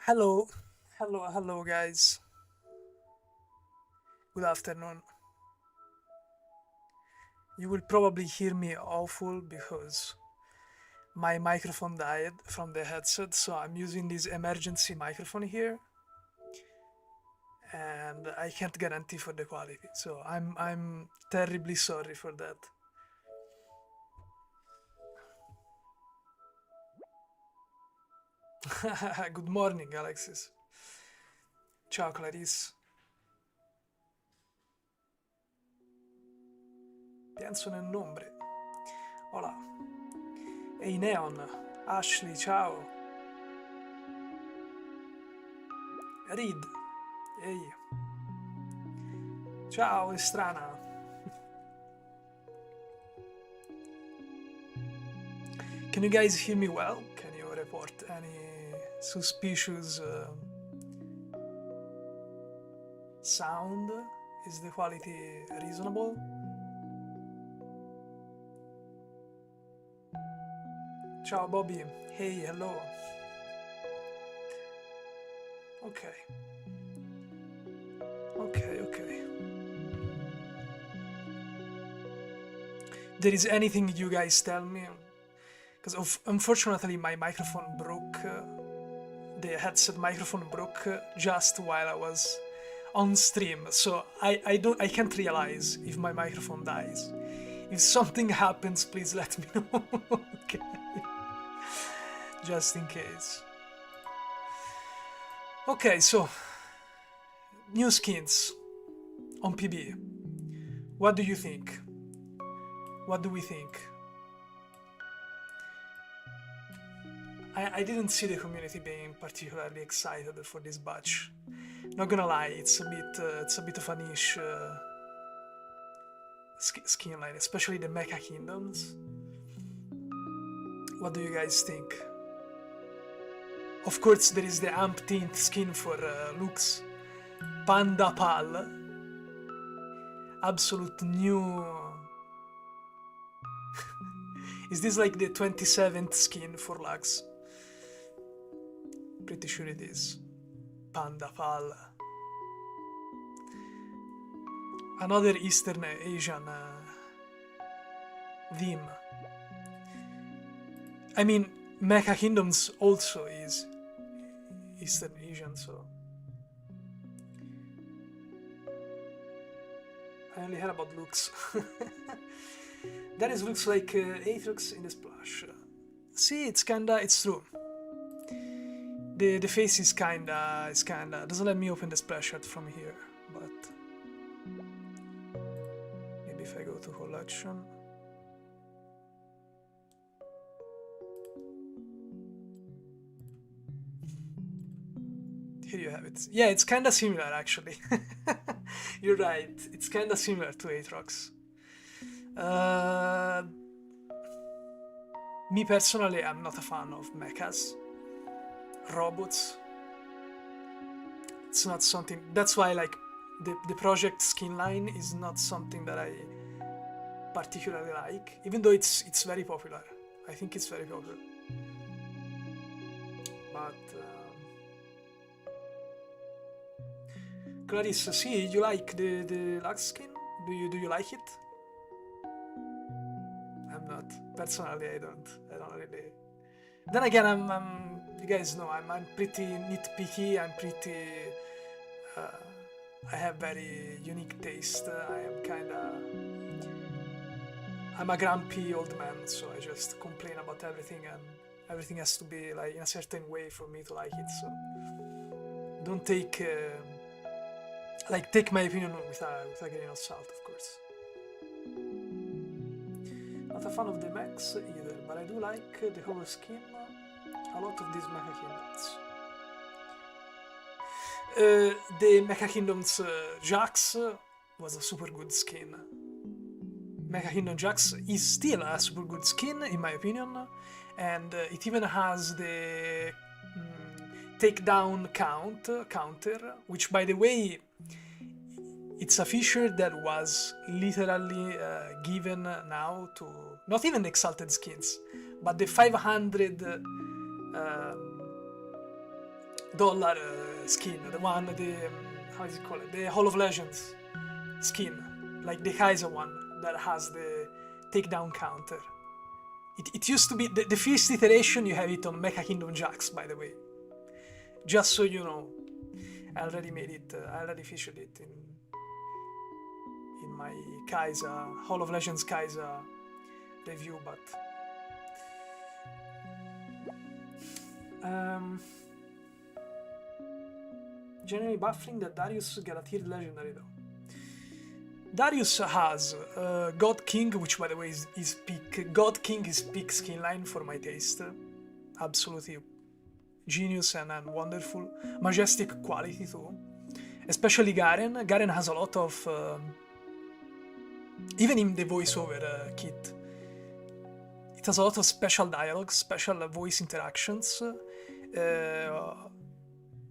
Hello, hello, guys. Good afternoon. You will probably hear me awful because my microphone died from the headset, so I'm using this emergency microphone here, and I can't guarantee for the quality. So I'm terribly sorry for that. Good morning, Alexis. Ciao, Clarice. Pienso nel nombre. Hola. Ehi, Neon. Ashley, ciao. Reed. Ehi. Ciao, Estrana. Can you guys hear me well? Can you report any suspicious sound? Is the quality reasonable? Ciao Bobby. Hey, hello. Okay. Okay. There is anything you guys tell me? Because unfortunately my microphone broke. The headset microphone broke just while I was on stream, so I can't realize if my microphone dies. If something happens, please let me know. Okay. Just in case. Okay, so new skins on PBE. What do you think? What do we think? I didn't see the community being particularly excited for this batch. Not gonna lie, it's a bit of a niche skin line, especially the Mecha Kingdoms. What do you guys think? Of course, there is the umpteenth skin for Lux, Panda Pal, absolute new. Is this like the 27th skin for Lux? Pretty sure it is. Panda Pal. Another Eastern Asian theme. I mean, Mecha Kingdoms also is Eastern Asian, so. I only heard about Lux. Darius looks like Aatrox in the splash. See, it's true. The face is kinda doesn't let me open the splash art from here, but maybe if I go to collection. Here you have it. Yeah, it's kinda similar actually. You're right, it's kinda similar to Aatrox. Me personally, I'm not a fan of mechas. Robots. It's not something. That's why, like, the project skin line is not something that I particularly like, even though it's very popular. I think it's very popular. But Clarice, see, you like the Lux skin? Do you like it? I'm not. Personally, I don't really. Then again, I'm you guys know I'm pretty nitpicky. I have very unique taste. I'm a grumpy old man, so I just complain about everything, and everything has to be like in a certain way for me to like it. So don't take take my opinion with a grain of salt, of course. Not a fan of the mechs either, but I do like the color scheme. A lot of these Mecha Kingdoms. The Mecha Kingdoms Jax was a super good skin. Mecha Kingdom Jax is still a super good skin, in my opinion, and it even has the takedown counter, which, by the way, it's a feature that was literally given now to not even the Exalted skins, but the 500 dollar skin, the one, how is it called? The Hall of Legends skin, like the Kaiser one that has the takedown counter. It used to be the first iteration. You have it on Mecha Kingdom Jax, by the way. Just so you know, I already made it. I already featured it in my Kaiser Hall of Legends Kaiser review, but generally baffling that Darius got a tiered legendary though. Darius has God King, which by the way is peak. God King is peak skin line for my taste. Absolutely genius and wonderful. Majestic quality too. Especially Garen. Garen has a lot of... even in the voiceover kit, it has a lot of special dialogues, special voice interactions.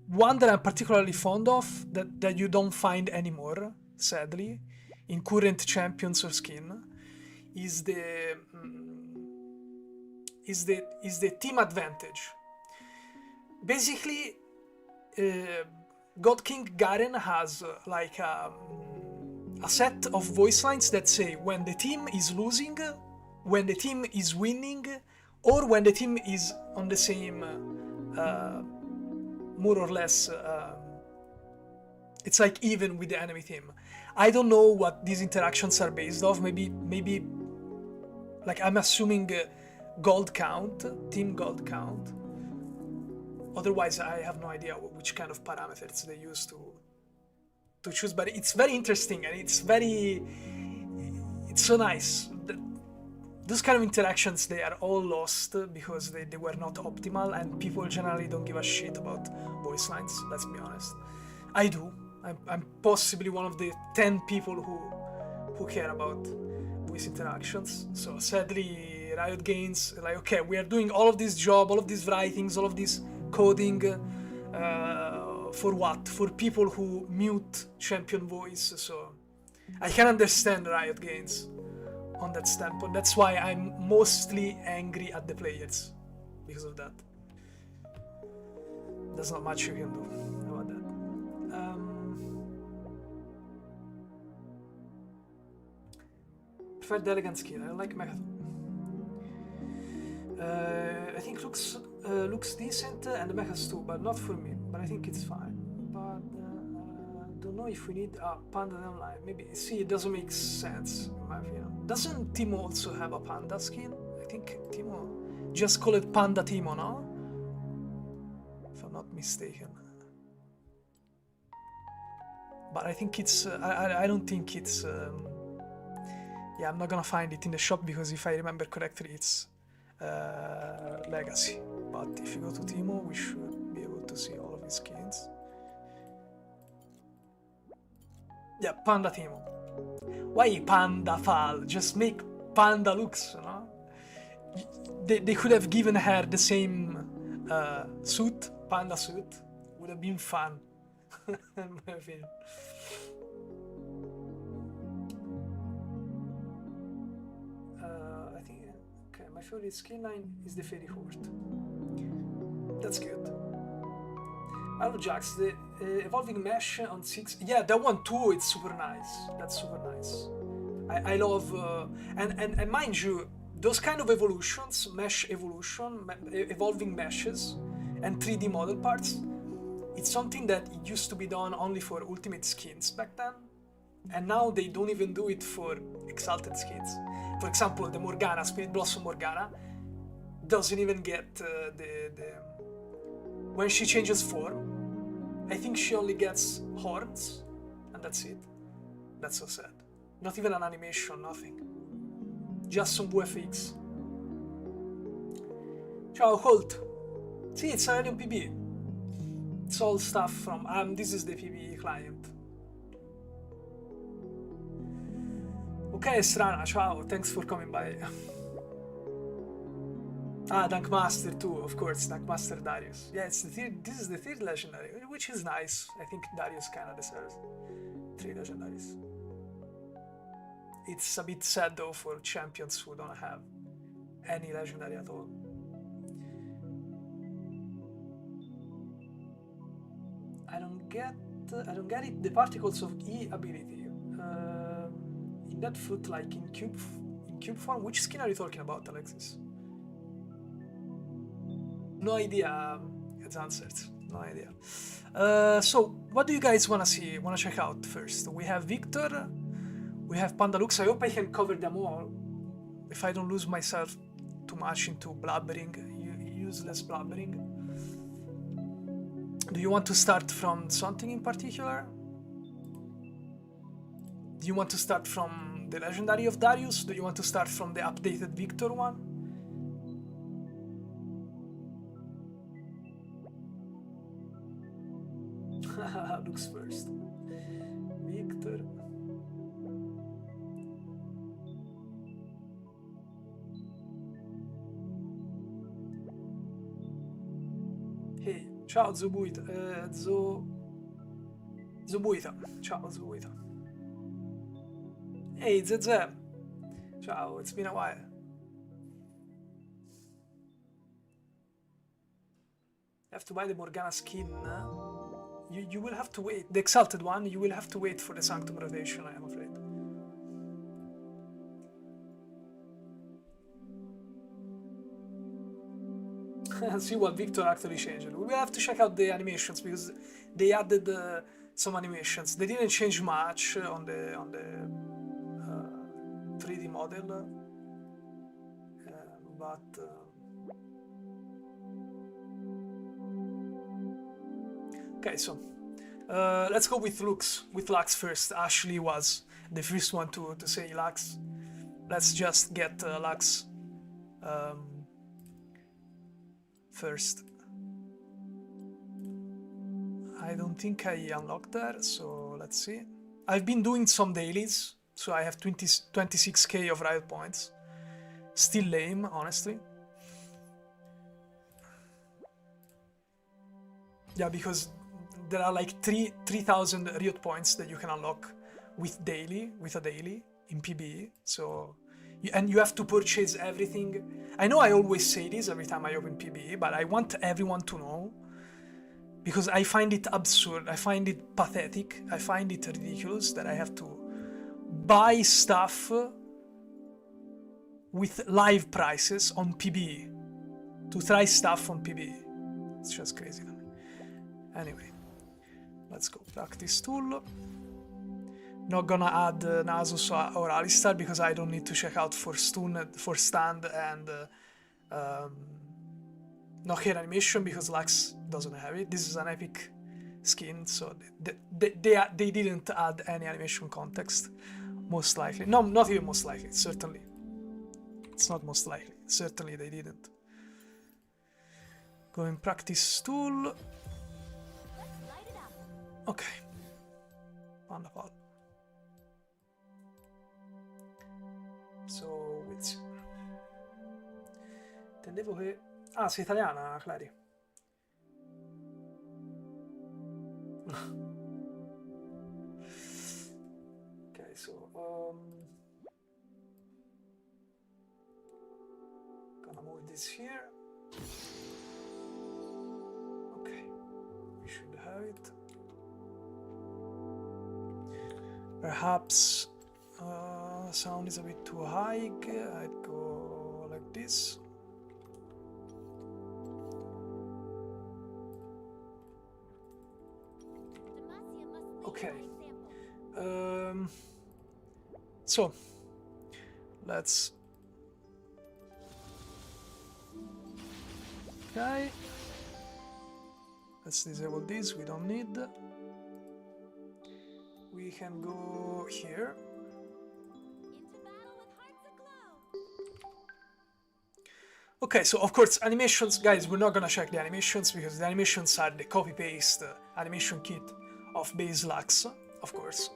One that I'm particularly fond of, that you don't find anymore, sadly, in current champions or skin, is the team advantage. Basically, God King Garen has like a set of voice lines that say when the team is losing, when the team is winning, or when the team is on the same, more or less, it's like even with the enemy team. I don't know what these interactions are based off. Maybe, like I'm assuming gold count, team gold count. Otherwise, I have no idea which kind of parameters they use to choose. But it's very interesting and it's so nice. Those kind of interactions, they are all lost because they were not optimal, and people generally don't give a shit about voice lines. Let's be honest. I do. I'm possibly one of the 10 people who care about voice interactions. So sadly, Riot Games, like, okay, we are doing all of this job, all of these writings, all of this coding, for what? For people who mute champion voice. So I can understand Riot Games on that standpoint. That's why I'm mostly angry at the players because of that. There's not much you can do about that. Preferred elegant skin. I like Mechathon. I think looks decent and the mechas too, but not for me. But I think it's fine. But don't know if we need a panda online. Maybe. See, it doesn't make sense in my opinion. Doesn't Timo also have a panda skin? I think Timo just call it Panda Timo, no? If I'm not mistaken. But I think it's. I don't think it's. Yeah, I'm not gonna find it in the shop because if I remember correctly, it's Legacy. But if you go to Timo, we should be able to see all of his skins. Yeah, Panda Timo. Why Panda Fal? Just make Panda looks, you know? They could have given her the same suit, Panda suit. Would have been fun, in my opinion. I think, okay, my favorite skin line is the Fairy Court. That's good. I love Jax, the evolving mesh on 6. Yeah, that one too, it's super nice. That's super nice. I love, and mind you, those kind of evolutions, mesh evolution, evolving meshes, and 3D model parts, it's something that used to be done only for Ultimate skins back then, and now they don't even do it for Exalted skins. For example, the Morgana, Spirit Blossom Morgana, doesn't even get when she changes form, I think she only gets horns, and that's it. That's so sad. Not even an animation, nothing. Just some VFX. Ciao, Holt. See, it's already on PBE. It's all stuff from... this is the PBE client. Okay, Strana, ciao. Thanks for coming by. Dunkmaster too, of course. Dunkmaster Darius. Yeah, it's the third, this is the third legendary, which is nice. I think Darius kinda deserves 3 legendaries. It's a bit sad though for champions who don't have any legendary at all. I don't get it. The particles of E ability. In that foot, like in cube form. Which skin are you talking about, Alexis? No idea. It's answered. No idea. So, what do you guys want to see? Want to check out first? We have Viktor. We have Pandalux. I hope I can cover them all. If I don't lose myself too much into blabbering, useless blabbering. Do you want to start from something in particular? Do you want to start from the Legendary of Darius? Do you want to start from the updated Viktor one? Looks first. Viktor. Hey, ciao Zubuita. Zubuita. Ciao Zubuita. Hey Zezé. Ciao, it's been a while. You have to buy the Morgana skin. You will have to wait. The Exalted one, you will have to wait for the Sanctum rotation, I am afraid. See what Viktor actually changed. We will have to check out the animations because they added some animations. They didn't change much on the 3D model, but okay. So let's go with Lux. With Lux first. Ashley was the first one to say Lux. Let's just get Lux first. I don't think I unlocked that, so let's see. I've been doing some dailies, so I have 26k of riot points. Still lame, honestly. Yeah, because there are like 3,000 riot points that you can unlock with a daily in PBE. So, and you have to purchase everything. I know I always say this every time I open PBE, but I want everyone to know because I find it absurd. I find it pathetic. I find it ridiculous that I have to buy stuff with live prices on PBE to try stuff on PBE. It's just crazy to me. Anyway, let's go. Practice tool. Not gonna add Nasus or Alistar because I don't need to check out for stand and knock-here animation because Lux doesn't have it. This is an epic skin, so they didn't add any animation context. Most likely. No, not even most likely. Certainly. It's not most likely. Certainly they didn't. Go in practice tool. Ok. Wonderful. So, with you. Intendevo che... Ah, sei italiana, Clary? Ok, so... gonna move this here. Okay. We should have it. Perhaps sound is a bit too high. I'd go like this. Okay. So let's. Okay. Let's disable this. We don't need. We can go here. Okay, so of course animations, guys, we're not gonna check the animations because the animations are the copy-paste animation kit of base Lux, of course.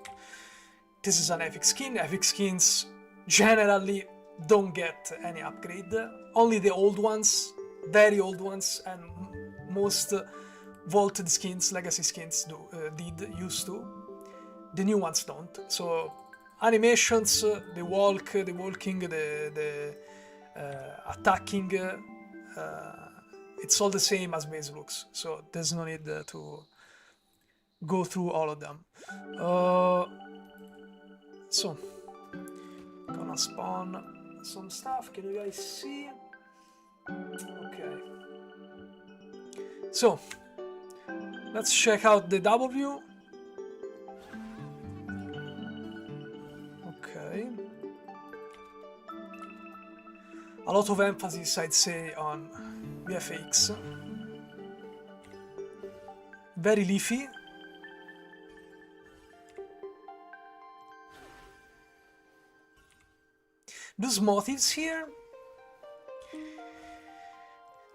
This is an epic skin. Epic skins generally don't get any upgrade. Only the old ones, very old ones, and most vaulted skins, legacy skins used to. The new ones don't. So animations, the walking, the attacking, it's all the same as base looks. So there's no need to go through all of them. So, gonna spawn some stuff. Can you guys see? Okay. So, let's check out the W. Okay. A lot of emphasis, I'd say, on VFX. Very leafy. Those motifs here,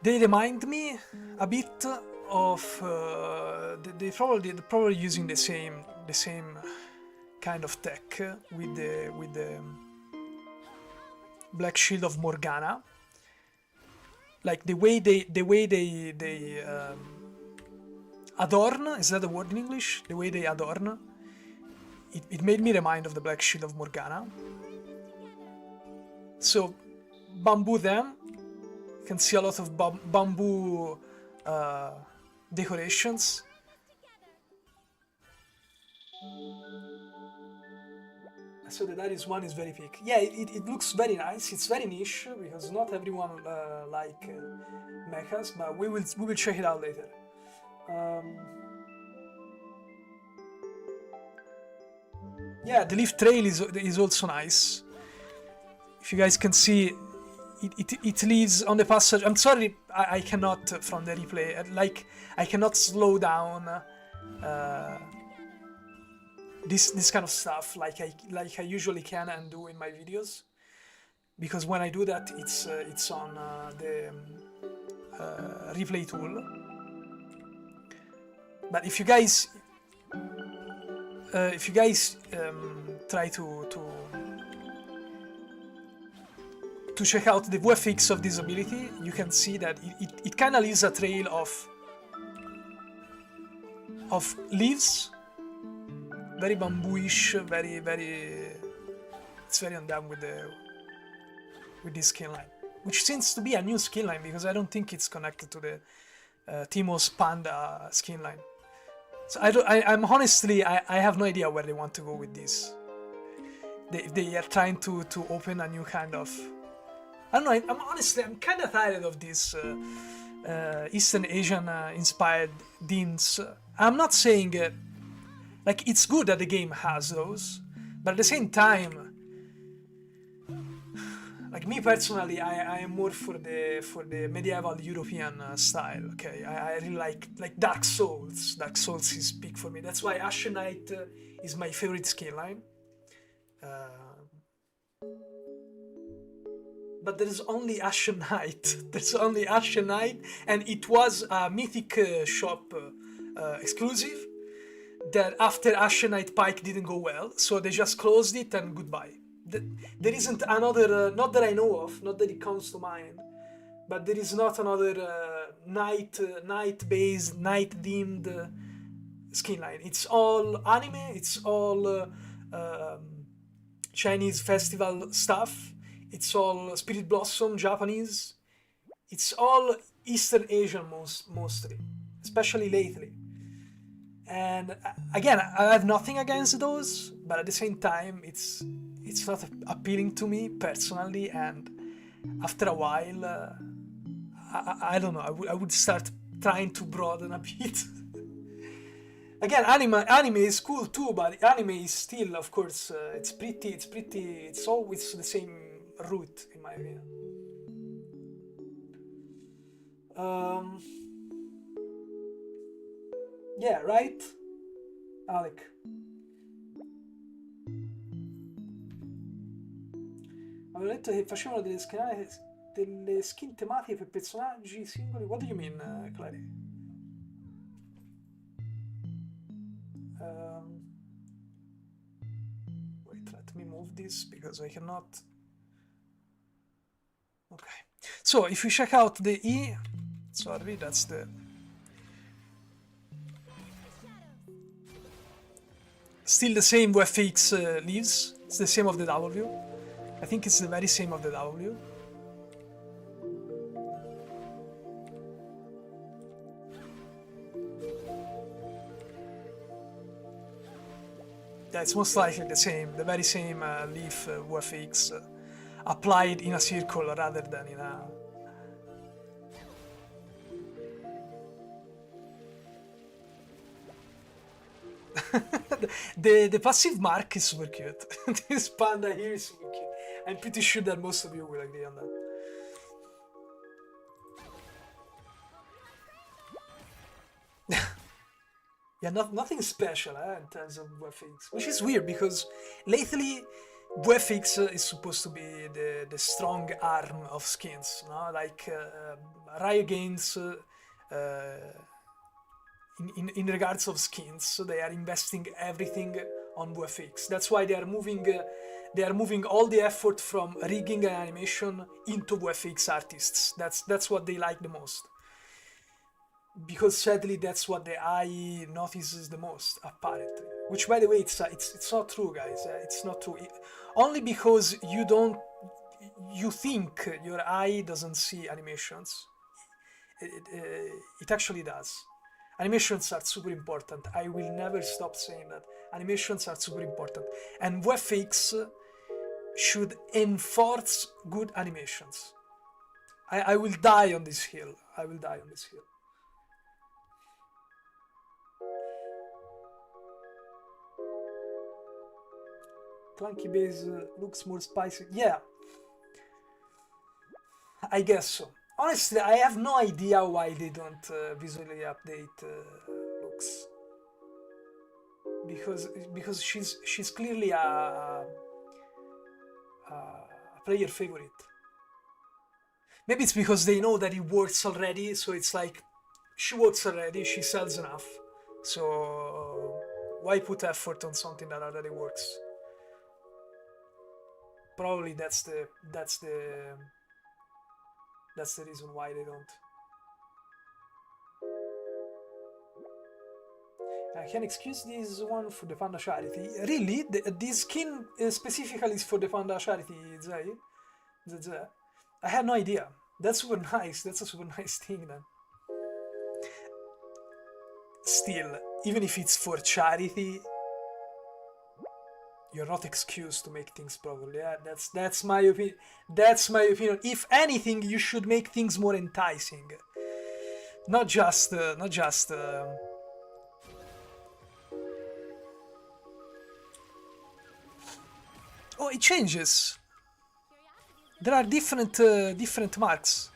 they remind me a bit of they probably using the same kind of tech with the Black Shield of Morgana. Like the way they adorn, is that the word in English? The way they adorn, it made me remind of the Black Shield of Morgana. So, bamboo them. You can see a lot of bamboo decorations. So the Darius one is very big. Yeah, it looks very nice. It's very niche because not everyone like mechas, but we will check it out later. Yeah, the leaf trail is also nice. If you guys can see, it leaves on the passage. I'm sorry, I cannot from the replay. Like I cannot slow down this kind of stuff like I usually can and do in my videos, because when I do that, it's on the replay tool. But if you guys try to check out the VFX of this ability, you can see that it kind of leaves a trail of leaves, very bambooish, it's very on them with this skin line, which seems to be a new skin line because I don't think it's connected to the Timo's Panda skin line. So I'm honestly, I have no idea where they want to go with this. They are trying to open a new kind of, I don't know. I'm kind of tired of these Eastern Asian inspired themes. I'm not saying like it's good that the game has those, but at the same time, like me personally, I am more for the medieval European style. Okay, I really like Dark Souls. Dark Souls is big for me. That's why Ashen Knight is my favorite skill line. But there is only Ashen Knight. There's only Ashen Knight, and it was a Mythic shop exclusive that after Ashen Knight Pike didn't go well, so they just closed it and goodbye. There isn't another, not that I know of, not that it comes to mind, but there is not another night-based, night-themed skin line. It's all anime, it's all Chinese festival stuff. It's all Spirit Blossom, Japanese. It's all Eastern Asian mostly, especially lately. And again, I have nothing against those, but at the same time, it's not appealing to me personally. And after a while, I don't know. I would start trying to broaden a bit. Again, anime is cool too, but anime is still, of course, it's always the same route, in my opinion. Yeah, right, Alec? Avevo letto che facevano delle skin tematiche per personaggi singoli. What do you mean, Clary? Wait, let me move this because I cannot. Okay, so if we check out the E, sorry, that's the still the same VFX leaves. It's the same of the W. I think it's the very same of the W. Yeah, it's most likely the very same leaf VFX applied in a circle rather than in a. The passive mark is super cute. This panda here is super cute. I'm pretty sure that most of you will agree on that. Yeah, nothing special in terms of VFX, which is weird because lately VFX is supposed to be the strong arm of skins, no? Like Riot Games, in regards of skins, so they are investing everything on VFX. That's why they are moving all the effort from rigging and animation into VFX artists. That's what they like the most. Because sadly that's what the eye notices the most apparently, which by the way it's not true, guys. It's not true. Only because you think your eye doesn't see animations. It actually does. Animations are super important. I will never stop saying that animations are super important, and VFX should enforce good animations. I will die on this hill. I will die on this hill. Clunky base looks more spicy. Yeah, I guess so. Honestly, I have no idea why they don't visually update looks. Because she's clearly a player favorite. Maybe it's because they know that it works already, so it's like she works already, she sells enough. So why put effort on something that already works? Probably that's the reason why they don't. I can excuse this one for the panda charity. Really? This skin specifically is for the panda charity, Zay? I had no idea. That's super nice. That's a super nice thing then. Still, even if it's for charity, you're not excused to make things properly. Yeah, that's my opinion. That's my opinion. If anything, you should make things more enticing. Not just. Oh, it changes. There are different marks.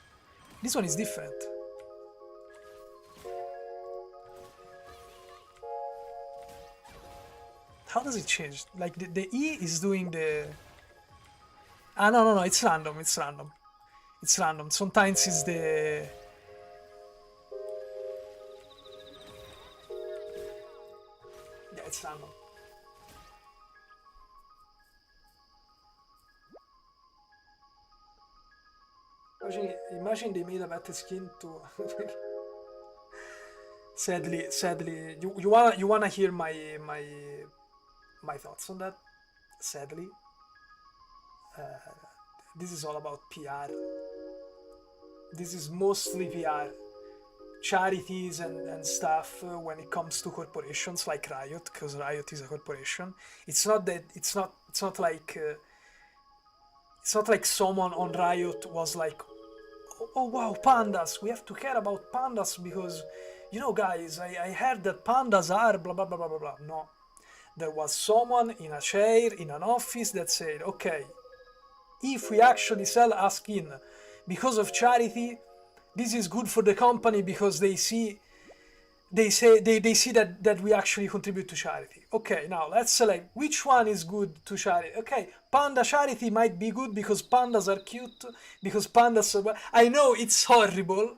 This one is different. How does it change? Like the E is doing the. Ah, no, it's random. It's random. It's random. Sometimes it's the. Yeah, it's random. Imagine they made a better skin to. sadly, you wanna hear my thoughts on that? Sadly, this is all about PR. This is mostly PR. Charities and stuff when it comes to corporations like Riot, because Riot is a corporation. It's not that it's not like someone on Riot was like, oh wow, pandas, we have to care about pandas because guys, I heard that pandas are blah blah blah blah blah blah. No, there was someone in a chair in an office that said, okay, if we actually sell a skin because of charity, this is good for the company because they see that we actually contribute to charity. Okay, now let's select which one is good to charity. Okay, panda charity might be good because pandas are cute, because pandas are. I know it's horrible,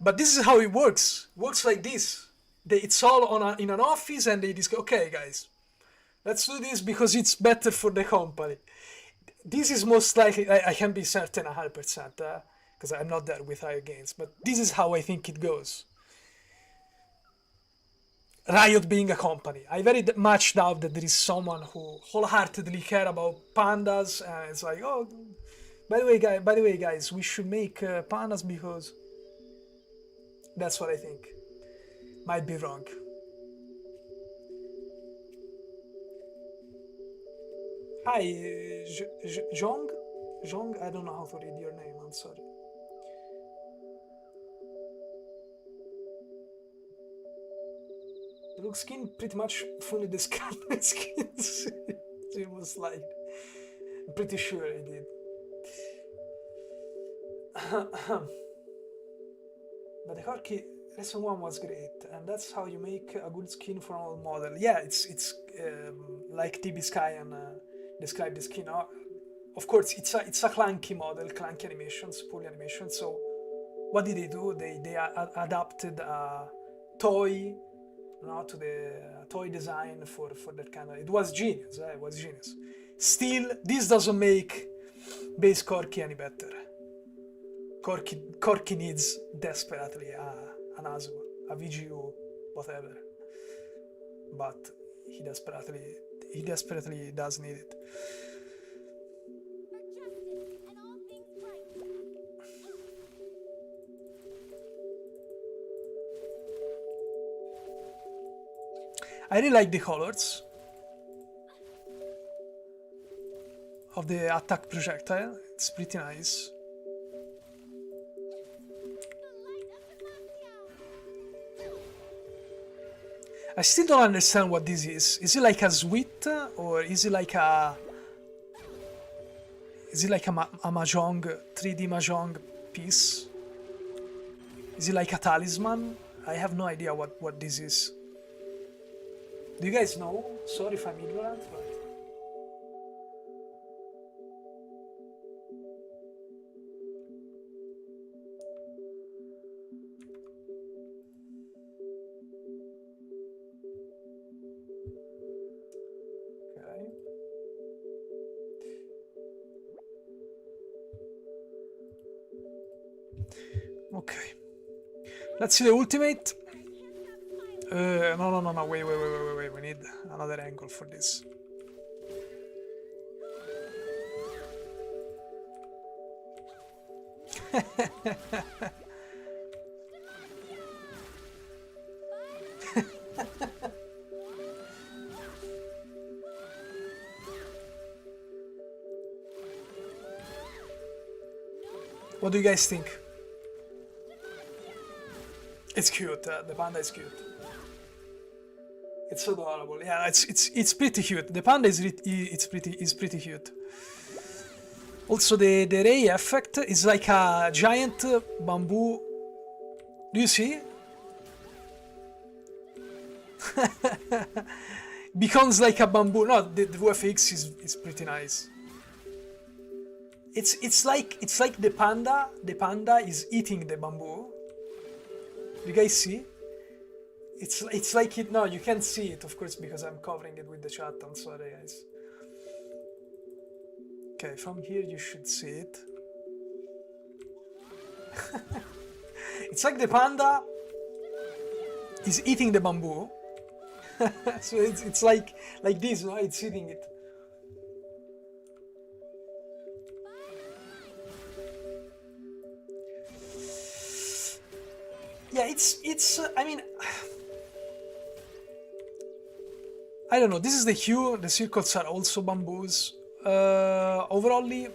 but this is how it works. It works like this. It's all in an office, and they discuss. Okay, guys, let's do this because it's better for the company. This is most likely. I can be certain 100%. Because I'm not there with Riot Games, but this is how I think it goes. Riot being a company, I very much doubt that there is someone who wholeheartedly care about pandas and it's like, oh, by the way, guys, we should make pandas because that's what I think. Might be wrong. Hi, Jong? Jong? I don't know how to read your name, I'm sorry. The look skin pretty much fully described my skins. It was like, I'm pretty sure I did. But the Corki lesson one was great, and that's how you make a good skin for an old model. Yeah, it's like TB Sky and described the skin. Of course, it's a clunky model, clunky animations, poorly animations. So what did they do? They adapted a toy, to the toy design for that kind of. It was genius. It was genius. Still, this doesn't make base Corki any better. Corki needs desperately an ASU, a VGU, whatever. But he desperately does need it. I really like the colors of the attack projectile. It's pretty nice. I still don't understand what this is. Is it like a sweet, or is it like a... Is it like a mahjong, 3D mahjong piece? Is it like a talisman? I have no idea what this is. Do you guys know? Sorry if I'm ignorant, but... Okay. Let's see the ultimate. No, wait, we need another angle for this. What do you guys think? It's cute. The panda is cute. It's adorable. Yeah, it's pretty cute. The panda is pretty cute. Also, the ray effect is like a giant bamboo. Do you see? Becomes like a bamboo. No, the VFX is pretty nice. It's like the panda. The panda is eating the bamboo. You guys see? It's like it. No, you can't see it, of course, because I'm covering it with the chat. I'm sorry, guys. Okay, from here you should see it. It's like the panda is eating the bamboo. So it's like this, no? It's eating it. Yeah, it's. I mean, I don't know. This is the hue. The circles are also bamboos. Overallly,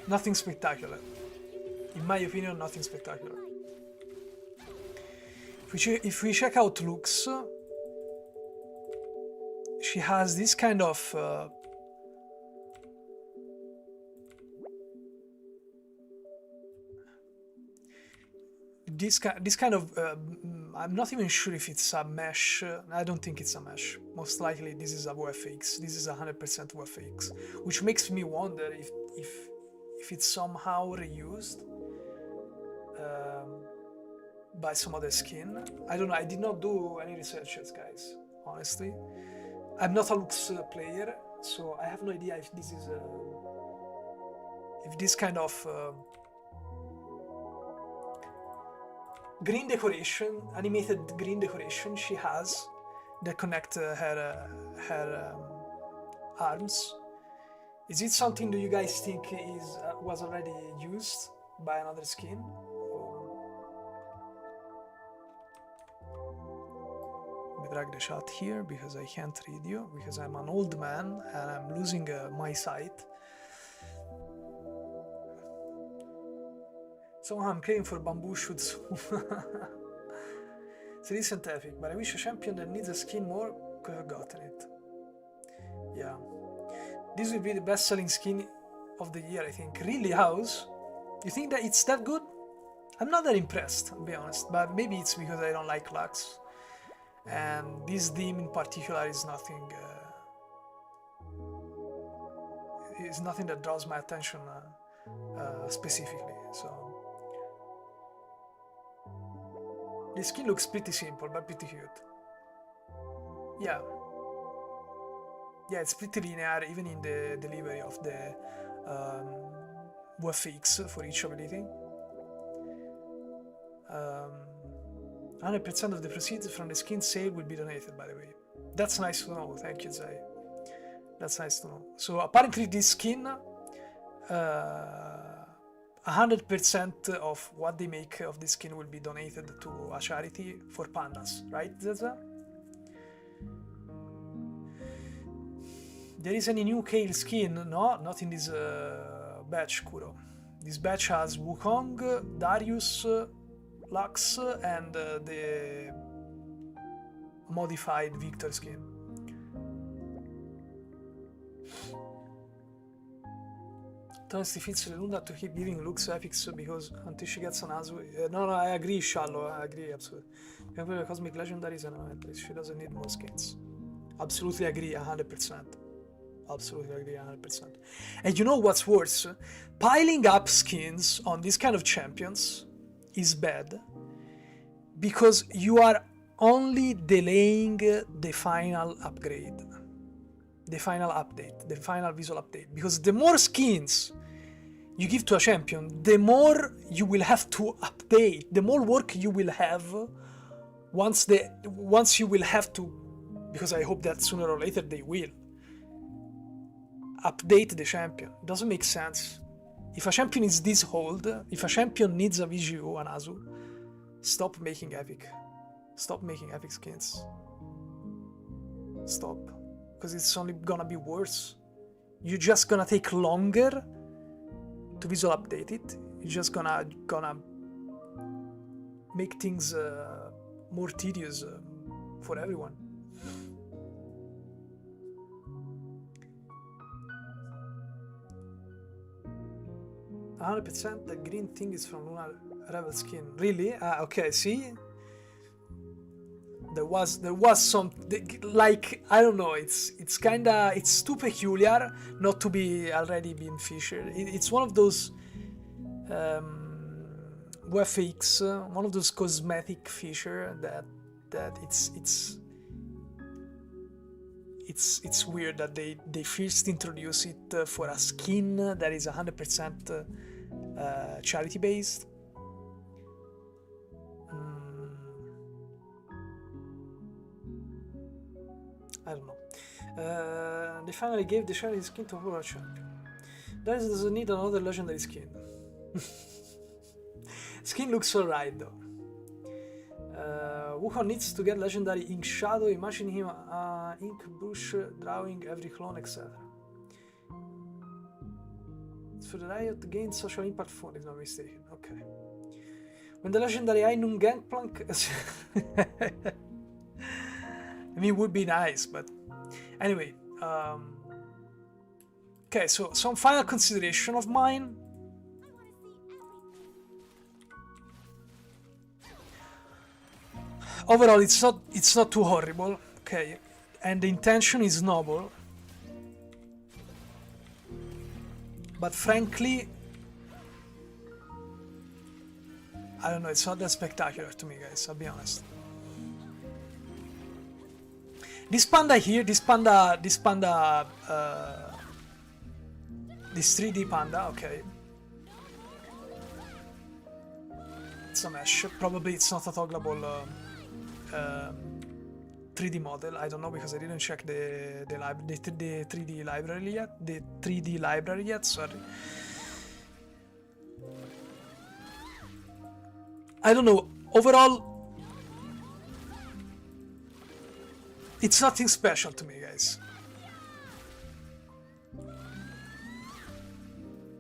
nothing spectacular. In my opinion, nothing spectacular. If we check out looks, she has this kind of this kind of I'm not even sure if it's a mesh. I don't think it's a mesh. Most likely this is a VFX. This is 100% VFX, which makes me wonder if it's somehow reused by some other skin. I don't know. I did not do any research yet, guys. Honestly, I'm not a looks player, so I have no idea if this is if this kind of green decoration, animated green decoration she has that connect her arms. Is it something do you guys think is was already used by another skin? me drag the chat here because I can't read you, because I'm an old man and I'm losing my sight. So I'm craving for bamboo shoot soon. It's a recent epic, but I wish a champion that needs a skin more could have gotten it. Yeah. This will be the best selling skin of the year, I think. Really, House? You think that it's that good? I'm not that impressed, I'll be honest, but maybe it's because I don't like Lux. And this theme in particular is nothing that draws my attention specifically, so the skin looks pretty simple but pretty cute. Yeah, it's pretty linear even in the delivery of the VFX for each ability. 100% of the proceeds from the skin sale will be donated, by the way. That's nice to know, thank you, Zai. That's nice to know. So apparently this skin, 100% of what they make of this skin will be donated to a charity for pandas, right, Zaza? There is any new Kale skin? No, not in this batch, Kuro. This batch has Wukong, Darius, Lux, and the modified Viktor skin. Honestly, fits Lunda to keep giving Lux epics because until she gets an Azu. No, I agree, Shallow. I agree, absolutely. The Cosmic Legendaries and Elementary. She doesn't need more skins. Absolutely agree, 100%. Absolutely agree, 100%. And you know what's worse? Piling up skins on this kind of champions is bad because you are only delaying the final upgrade, the final update, the final visual update. Because the more skins you give to a champion, the more you will have to update, the more work you will have once you will have to, because I hope that sooner or later they will update the champion. It doesn't make sense. If a champion is this old, if a champion needs a VGU, an Azu, stop making epic. Stop making epic skins. Stop. Because it's only gonna be worse. You're just gonna take longer to visual update it. You're just gonna make things more tedious for everyone. "100% the green thing is from Lunar Rebel skin." Really? Okay, see? There was some, like, I don't know, it's kinda, it's too peculiar not to be already been featured. It's one of those VFX, one of those cosmetic feature that it's weird that they first introduce it for a skin that is 100% charity based. I don't know. They finally gave the charity skin to World Champion. Darius doesn't need another legendary skin. Skin looks alright though. Wukong needs to get legendary ink shadow. Imagine him ink brush drawing every clone, etc. It's for the Riot gain social impact fund, if not mistaken. Okay. When the legendary Ainun Gangplank I mean, it would be nice, but anyway. Okay, so some final consideration of mine. Overall, it's not too horrible, okay, and the intention is noble. But frankly, I don't know. It's not that spectacular to me, guys. I'll be honest. This panda here, this 3D panda, okay. It's a mesh. Probably it's not a toggleable 3D model. I don't know because I didn't check the 3D library yet. The 3D library yet. Sorry. I don't know. Overall, It's nothing special to me, guys.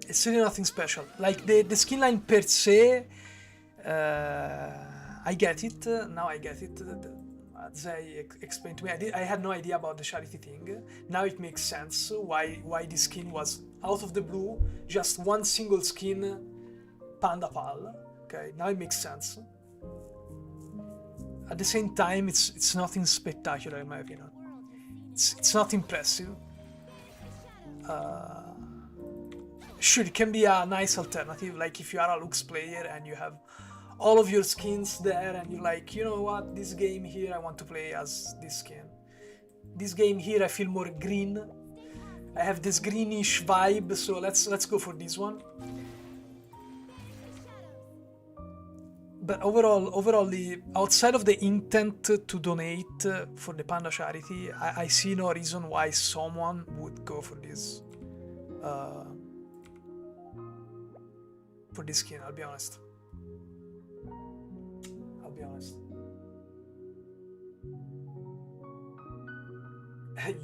It's really nothing special. Like the skin line per se, I get it. Now I get it. As I explained to me, I had no idea about the charity thing. Now it makes sense why this skin was out of the blue, just one single skin, Panda Pal. Okay, now it makes sense. At the same time, it's nothing spectacular in my opinion. It's not impressive. Sure, it can be a nice alternative, like if you are a Lux player and you have all of your skins there and you're like, you know what, this game here I want to play as this skin. This game here I feel more green. I have this greenish vibe, so let's go for this one. But overall, outside of the intent to donate for the Panda charity, I see no reason why someone would go for this. For this skin, I'll be honest.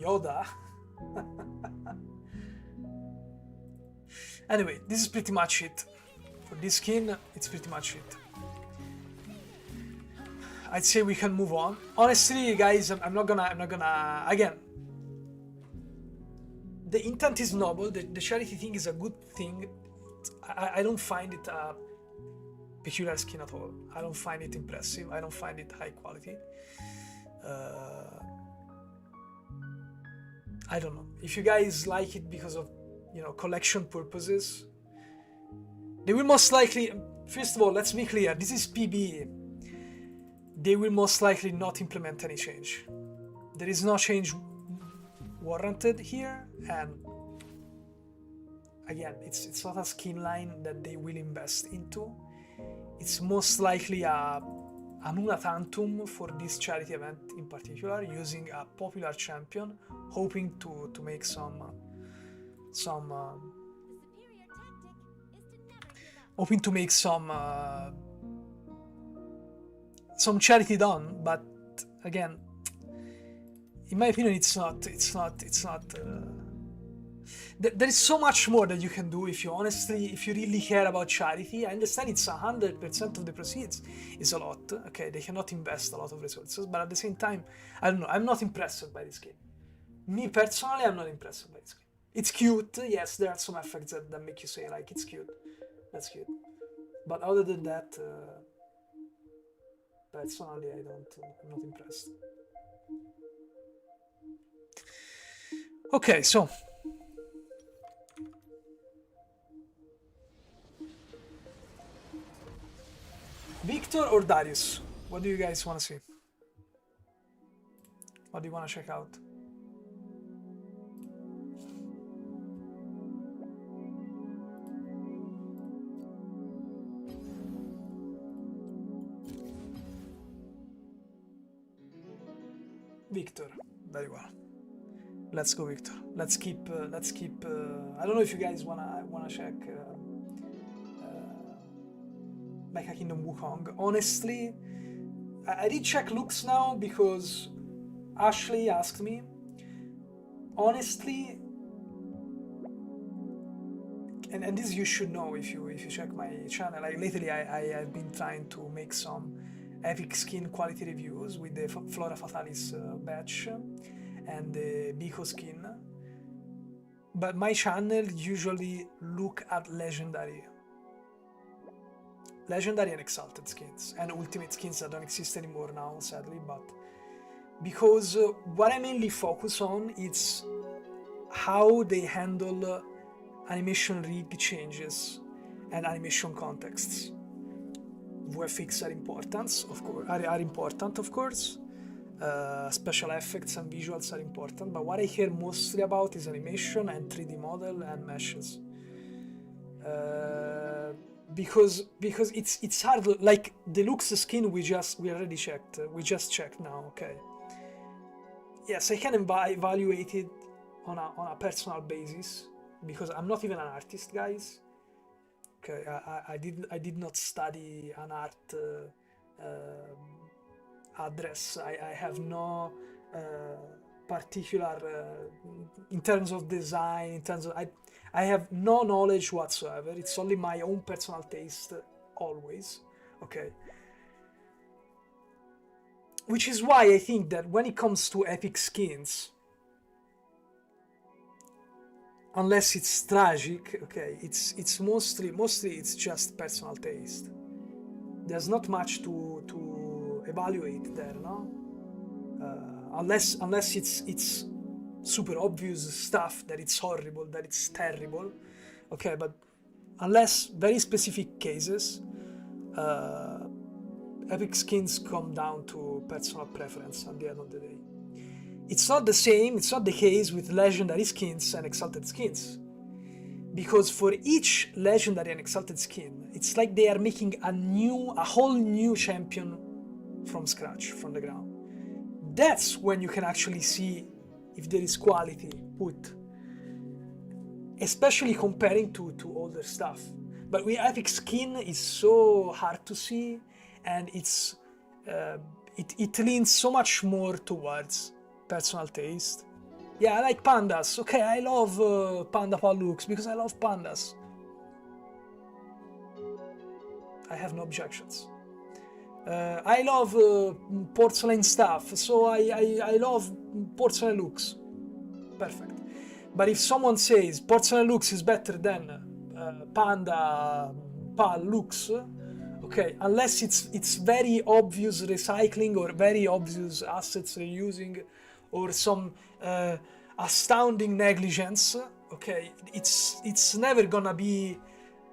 Yoda. Anyway, this is pretty much it. For this skin, it's pretty much it. I'd say we can move on. Honestly, guys, I'm not gonna. Again, the intent is noble. The charity thing is a good thing. I don't find it a peculiar skin at all. I don't find it impressive. I don't find it high quality. I don't know. If you guys like it because of, you know, collection purposes, they will most likely. First of all, let's be clear. This is PBE. They will most likely not implement any change. There is no change warranted here, and again, it's not a skin line that they will invest into. It's most likely a una tantum for this charity event in particular, using a popular champion, hoping to make some charity done. But again, in my opinion, it's not. There is so much more that you can do if you really care about charity. I understand it's 100% of the proceeds is a lot. Okay, they cannot invest a lot of resources, but at the same time, I don't know. I'm not impressed by this game. Me personally, I'm not impressed by this game. It's cute, yes. There are some effects that make you say like it's cute. That's cute. But other than that, personally, I'm not impressed. Okay, so. Viktor or Darius? What do you guys want to see? What do you want to check out? Viktor, very well. Let's go, Viktor. Let's keep. I don't know if you guys wanna check. Mecha Kingdom Wukong. Honestly, I did check looks now because Ashley asked me. Honestly, and this you should know if you check my channel. Like lately, I have been trying to make some epic skin quality reviews with the Flora Fatalis batch and the Biko skin. But my channel usually look at legendary and exalted skins and ultimate skins that don't exist anymore now, sadly. But because what I mainly focus on is how they handle animation rig changes and animation contexts. VFX are important, of course. Special effects and visuals are important, but what I care mostly about is animation and 3D model and meshes. Because it's hard. Like the Lux skin, we already checked. We just checked now. Okay. Yes, I can evaluate it on a personal basis because I'm not even an artist, guys. Okay, I did not study an art address. I have no particular in terms of design, in terms of I have no knowledge whatsoever. It's only my own personal taste always. Okay. Which is why I think that when it comes to epic skins, unless it's tragic, okay, it's mostly it's just personal taste. There's not much to evaluate there, no? Unless it's super obvious stuff that it's horrible, that it's terrible, okay. But unless very specific cases, epic skins come down to personal preference at the end of the day. It's not the same, it's not the case with legendary skins and exalted skins. Because for each legendary and exalted skin, it's like they are making a whole new champion from scratch, from the ground. That's when you can actually see if there is quality put. Especially comparing to older stuff. But with epic skin, it's so hard to see, and it leans so much more towards personal taste. Yeah, I like pandas. Okay, I love panda looks because I love pandas. I have no objections. I love porcelain stuff, so I love porcelain looks. Perfect. But if someone says porcelain looks is better than panda looks, okay, unless it's very obvious recycling or very obvious assets reusing or some astounding negligence, okay, it's never gonna be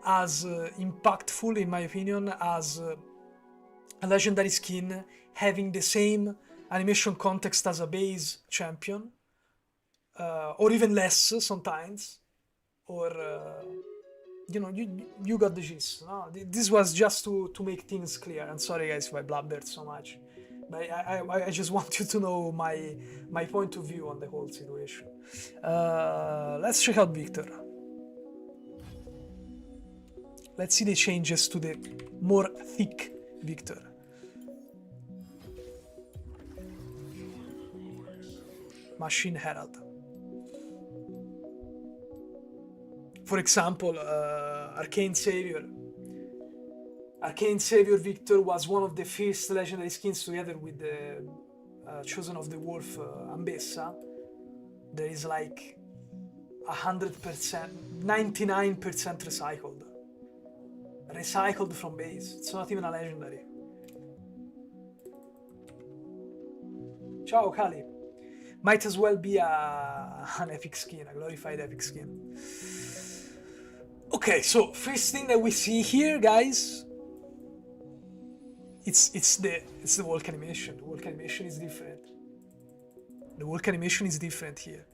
as impactful, in my opinion, as a legendary skin having the same animation context as a base champion, or even less sometimes, or you know, you got the gist. No? This was just to make things clear. I'm sorry guys if I blabbered so much, but I just want you to know my point of view on the whole situation. Let's check out Viktor. Let's see the changes to the more thick Viktor. Machine Herald. For example, Arcane Savior. Arcane Savior Viktor was one of the first legendary skins together with the Chosen of the Wolf Ambessa. There is like 100%, 99% recycled. Recycled from base. It's not even a legendary. Ciao Kali. Might as well be an epic skin, a glorified epic skin. Okay, so first thing that we see here, guys, it's the walk animation. The walk animation is different. The walk animation is different here.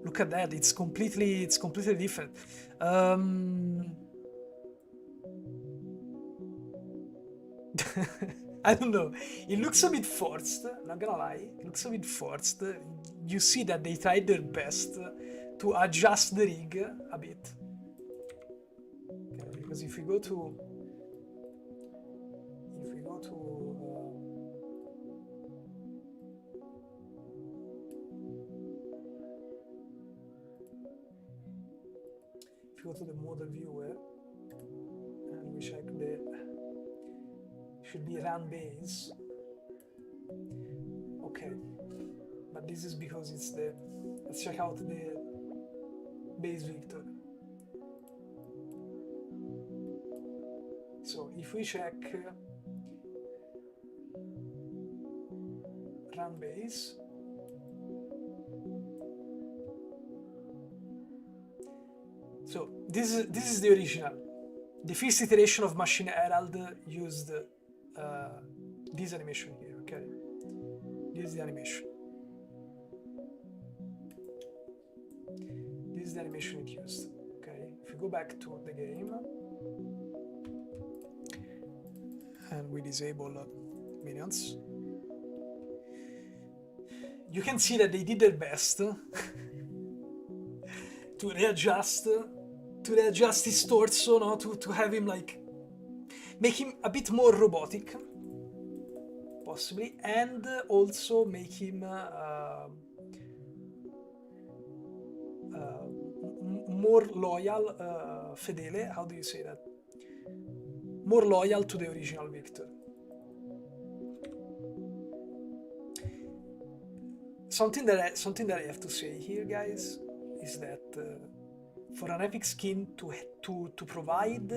Look at that, it's completely different. I don't know, it looks a bit forced, not gonna lie, it looks a bit forced. You see that they tried their best to adjust the rig a bit. Okay, because if we go to the model viewer and we check the should be run base. Okay, but this is because it's the, let's check out the base Viktor. So if we check run base, so this is the original. The first iteration of Machine Herald used this animation here, okay? This is the animation. This is the animation it used, okay? If we go back to the game and we disable minions, you can see that they did their best to readjust his torso, no? To have him like make him a bit more robotic, possibly, and also make him more loyal, fedele, how do you say that? More loyal to the original Viktor. Something that I have to say here, guys, is that for an epic skin to provide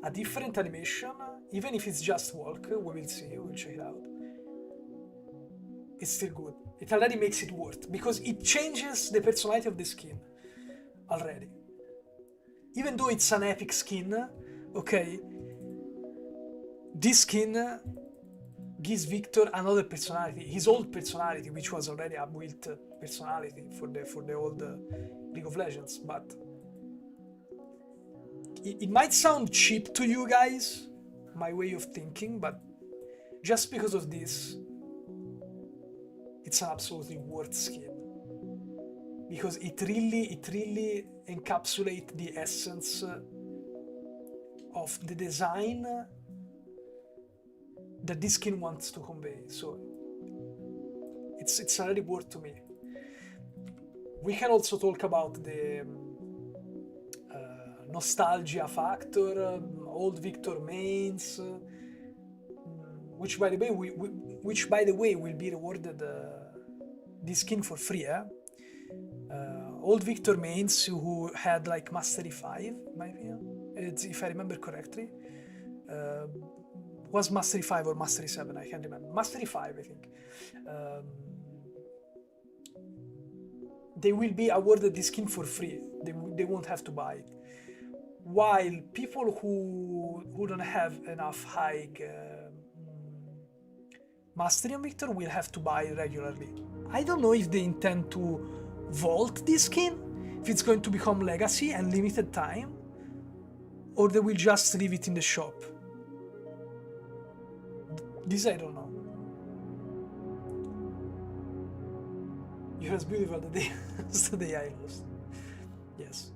a different animation, even if it's just walk, we will see, we'll check it out. It's still good. It already makes it worth, because it changes the personality of the skin already. Even though it's an epic skin, okay, this skin gives Viktor another personality, his old personality, which was already a built personality for the old League of Legends. But it might sound cheap to you guys, my way of thinking, but just because of this, it's an absolutely worth skin, because it really encapsulates the essence of the design that this skin wants to convey. So it's already worth to me. We can also talk about the nostalgia factor, old Viktor mains, which by the way will be rewarded this skin for free. Old Viktor mains who had like Mastery 5, in my opinion, if I remember correctly. Was Mastery 5 or Mastery 7? I can't remember. Mastery 5, I think. They will be awarded this skin for free. They won't have to buy it. While people who don't have enough high Mastery on Viktor will have to buy regularly. I don't know if they intend to vault this skin, if it's going to become legacy and limited time, or they will just leave it in the shop. This I don't know. You're as beautiful the day as the day I lost. Yes.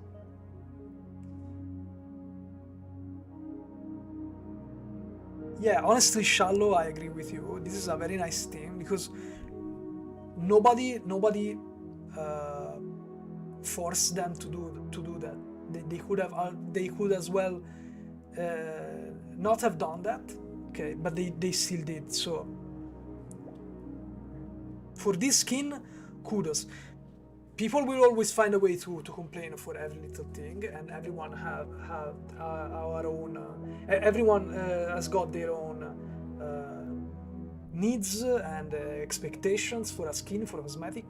Yeah, honestly, Shallow, I agree with you. This is a very nice thing, because nobody forced them to do that. They could as well not have done that. Okay, but they still did. So for this skin, kudos. People will always find a way to complain for every little thing, and everyone have our own. Everyone has got their own needs and expectations for a skin, for a cosmetic.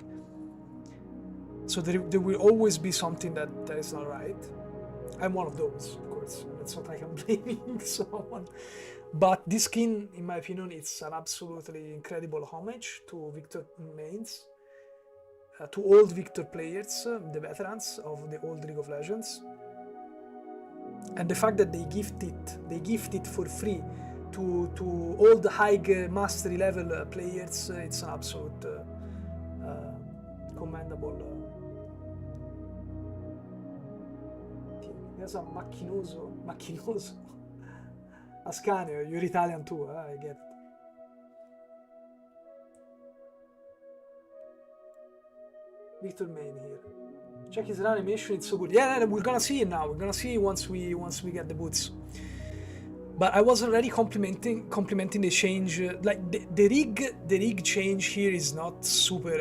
So there will always be something that is not right. I'm one of those, of course. That's not like I'm blaming someone. But this skin, in my opinion, it's an absolutely incredible homage to Viktor mains, to old Viktor players, the veterans of the old League of Legends. And the fact that they gift it for free to all the high mastery level players, it's an absolute commendable thing. There's a macchinoso. Ascanio, you're Italian too, I get it. Viktor main here. Check his animation, it's so good. Yeah, we're gonna see it now. We're gonna see it once we get the boots. But I was already complimenting the change. Like the rig change here is not super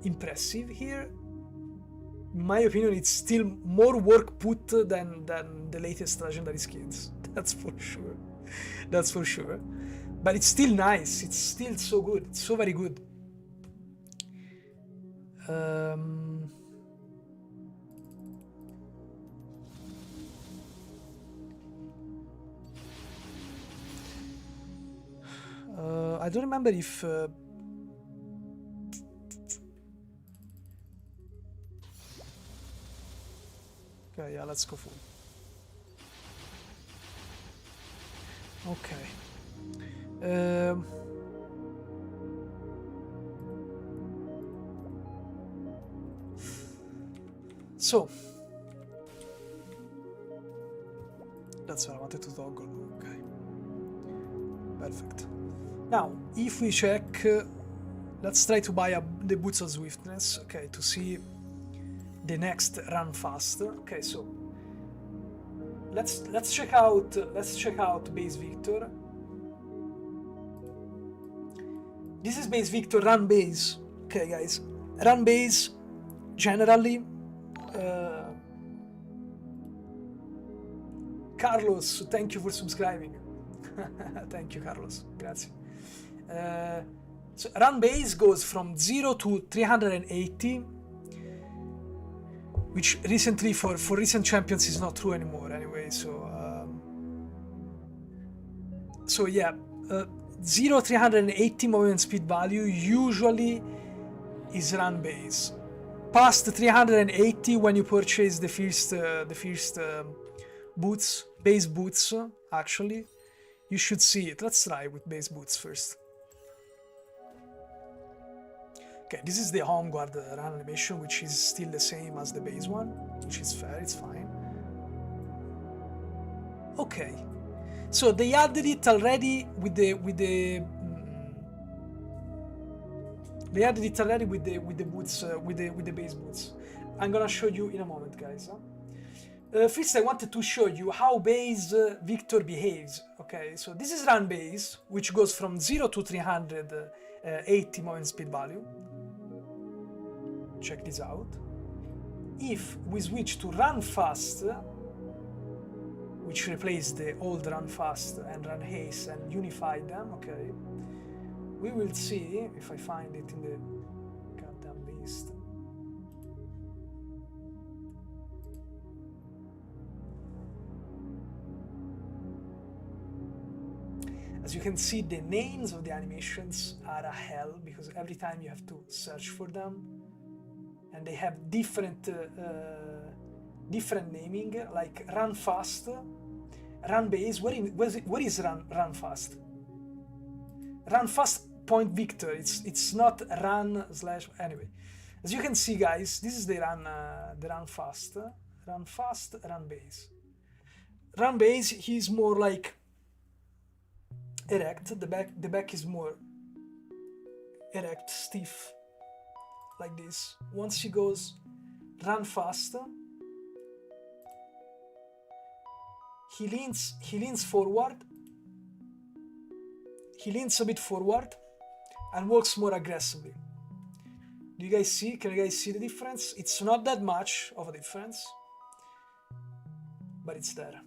impressive here. In my opinion, it's still more work put than the latest legendary skins. That's for sure. That's for sure. But it's still nice. It's still so good. It's so very good. I don't remember if okay, yeah, let's go full. Okay. So that's what I wanted to toggle. Okay. perfect. Now, if we check, let's try to buy the boots of swiftness, okay, to see the next run fast. Okay, so let's check out base Viktor. This is base Viktor, run base. Okay, guys, run base generally. Carlos, thank you for subscribing. Thank you, Carlos. Grazie. So run base goes from 0 to 380, which recently for recent champions is not true anymore. Anyway, so yeah, 0 380 movement speed value usually is run base. Past 380, when you purchase the first boots, base boots, actually, you should see it. Let's try with base boots first. Okay, this is the home guard run animation, which is still the same as the base one, which is fair, it's fine. Okay, so they added it already with the boots, with the base boots. I'm gonna show you in a moment, guys. First, I wanted to show you how base Viktor behaves. Okay, so this is run base, which goes from 0 to 380 movement speed value. Check this out. If we switch to run fast, which replaced the old run fast and run haste and unified them, okay, we will see, if I find it in the goddamn list. As you can see, the names of the animations are a hell, because every time you have to search for them, and they have different naming, like run fast, run base. Where is run fast? Run fast point Viktor. It's not run slash anyway. As you can see, guys, this is the run fast, run base. Run base, he's more like erect. The back is more erect, stiff, like this. Once he goes run fast, he leans forward. He leans a bit forward and walks more aggressively. Do you guys see? Can you guys see the difference? It's not that much of a difference, but it's there.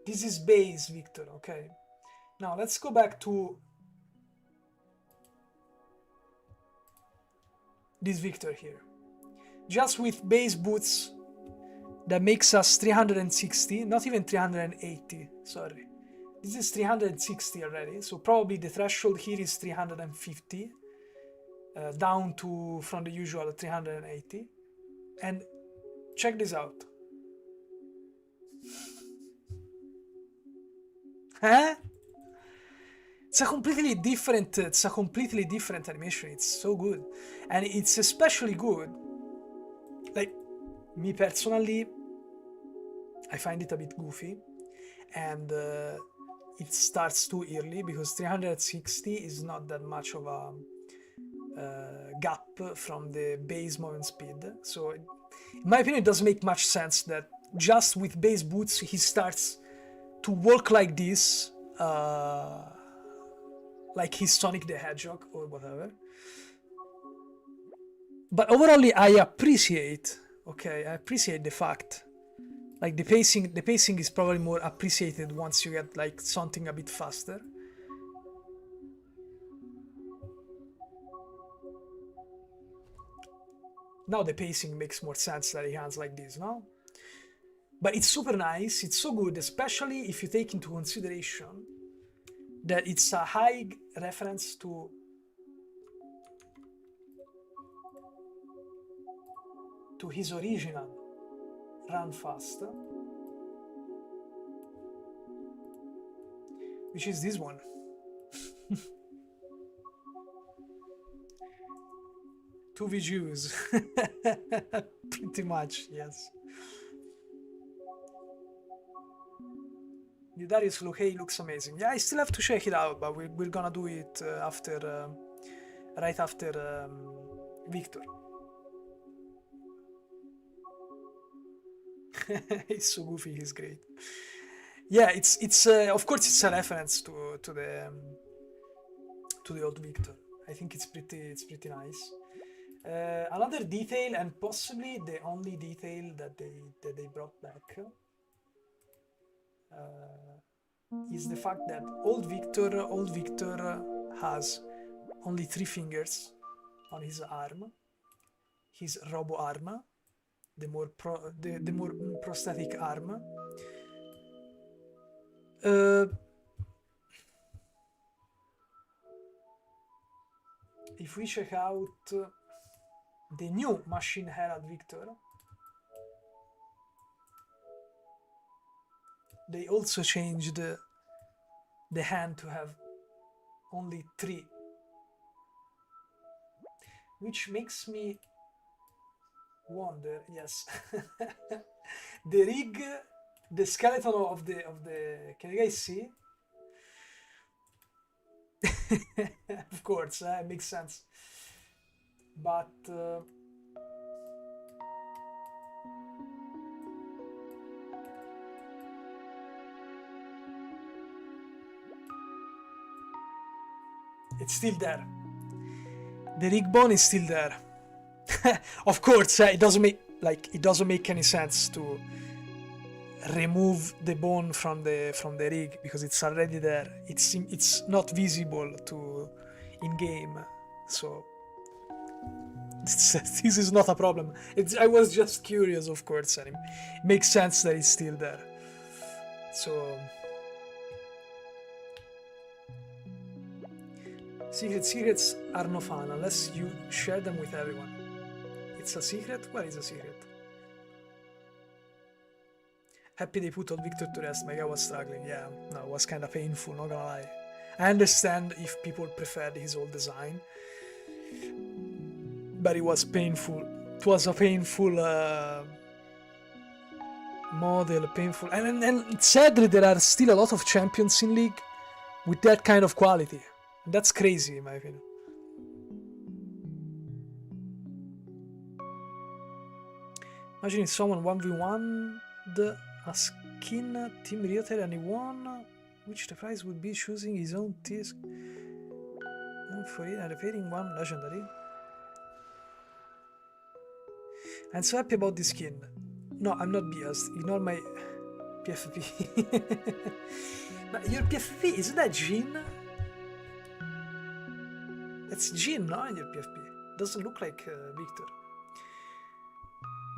This is base Viktor, okay? Now let's go back to this Viktor here. Just with base boots, that makes us 360, not even 380, sorry. This is 360 already, so probably the threshold here is 350, down to from the usual 380. And check this out. Huh? It's a completely different animation. It's so good, and it's especially good. Like me personally, I find it a bit goofy, and it starts too early because 360 is not that much of a gap from the base movement speed. So, in my opinion, it doesn't make much sense that just with base boots he starts to walk like this, like he's Sonic the Hedgehog or whatever. But overall, I appreciate the fact, like the pacing is probably more appreciated once you get like something a bit faster. Now the pacing makes more sense that he hands like this, no? But it's super nice, it's so good, especially if you take into consideration that it's a high reference to his original Run Fast, which is this one. Two VGUs. Pretty much, yes. Darius look, hey, looks amazing. Yeah, I still have to check it out, but we're gonna do it after, right after Viktor. He's so goofy. He's great. Yeah, it's of course it's a reference to the old Viktor. I think it's pretty nice. Another detail, and possibly the only detail that they brought back, is the fact that old Viktor has only 3 fingers on his arm, his robo arm, the more prosthetic arm. If we check out the new Machine Herald Viktor, they also changed the hand to have only 3, which makes me wonder. Yes, the rig, the skeleton of the can you guys see? Of course, it makes sense, but it's still there. The rig bone is still there. Of course, it doesn't make any sense to remove the bone from the rig because it's already there. It's not visible to in game, so this is not a problem. I was just curious, of course, and it makes sense that it's still there. So secrets are no fun unless you share them with everyone. It's a secret? What is a secret? Happy they put old Viktor to rest. My guy was struggling. Yeah, no, it was kind of painful, not gonna lie. I understand if people preferred his old design, but it was painful. It was a painful model, painful. And sadly, there are still a lot of champions in League with that kind of quality. And that's crazy, in my opinion. Imagine if someone 1v1'd a skin Team Realtor and he won, which the prize would be choosing his own disc for it and repairing one legendary. I'm so happy about this skin. No, I'm not biased. Ignore my PFP. But your PFP, isn't that Jin? It's Jin, no? In your PFP. Doesn't look like Viktor.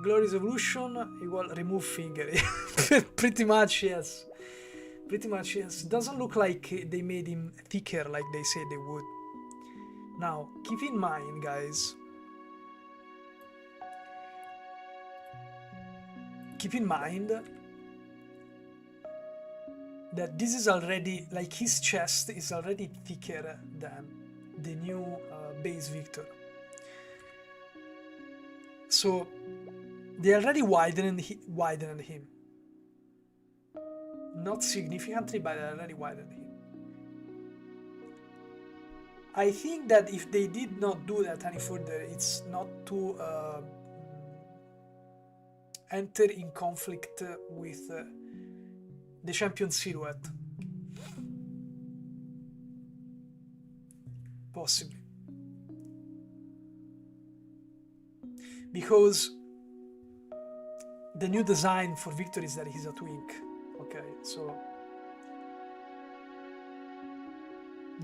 Glory's evolution equal remove finger. Pretty much, yes. Pretty much, yes. Doesn't look like they made him thicker like they said they would. Now, keep in mind, guys. Keep in mind that this is already, like his chest is already thicker than the new base Viktor. So they already widened him. Not significantly, but they already widened him. I think that if they did not do that any further, it's not to enter in conflict with the champion silhouette. Possibly. Because the new design for Viktor is that he's a twink. Okay, so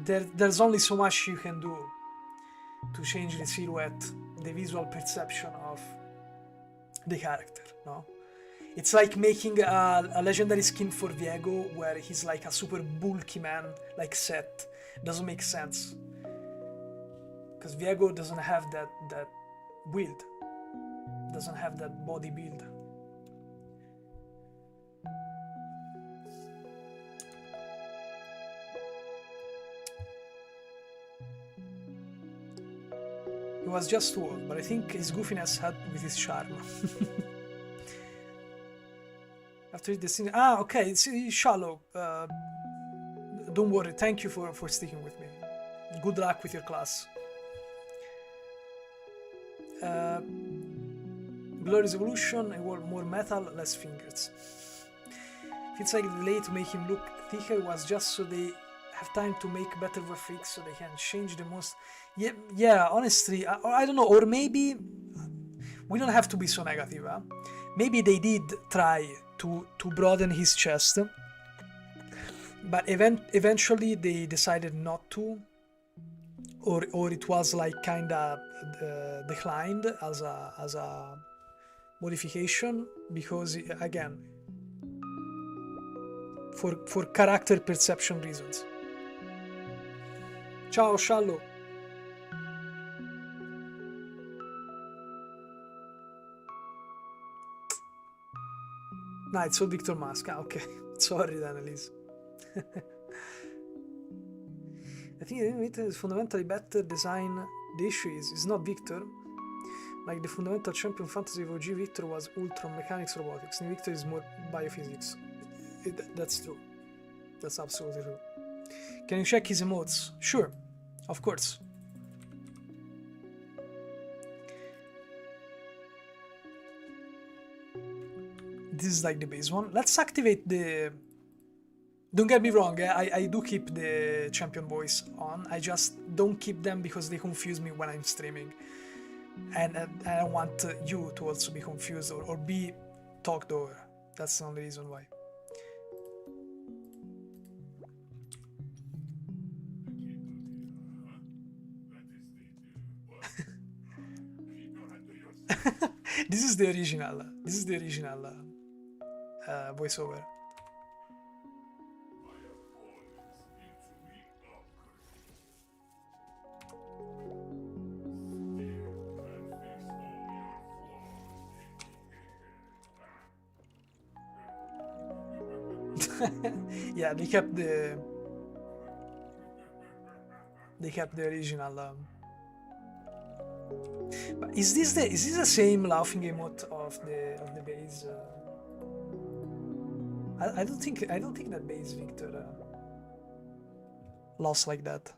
there's only so much you can do to change the silhouette, the visual perception of the character, no? It's like making a legendary skin for Viego where he's like a super bulky man, like Seth. Doesn't make sense. Because Viego doesn't have that build. Doesn't have that body build. He was just too old, but I think his goofiness helped with his charm. After this, okay, it's shallow. Don't worry. Thank you for sticking with me. Good luck with your class. Glorious evolution, more metal, less fingers. Feels like the delay to make him look thicker was just so they have time to make better warfreaks so they can change the most. Yeah, honestly, I don't know, or maybe we don't have to be so negative, huh? Maybe they did try to broaden his chest, but eventually they decided not to, or it was like kinda declined as a modification because, again, for character perception reasons. Ciao, Shallow. Nah, it's all Victor Mask. Okay. Sorry, then, Elise. I think Emote is fundamentally better design. The issue is not Victor. Like the fundamental champion fantasy of OG Victor was ultra mechanics robotics. New Victor is more biophysics. That's true. That's absolutely true. Can you check his emotes? Sure, of course. This is like the base one. Let's activate the... Don't get me wrong, I do keep the champion voice on. I just don't keep them because they confuse me when I'm streaming. And I don't want you to also be confused or be talked over. That's the only reason why. This is the original. This is the original voiceover. Yeah, they kept the original. But is this the same laughing emote of the base? I don't think that base Victor lost like that.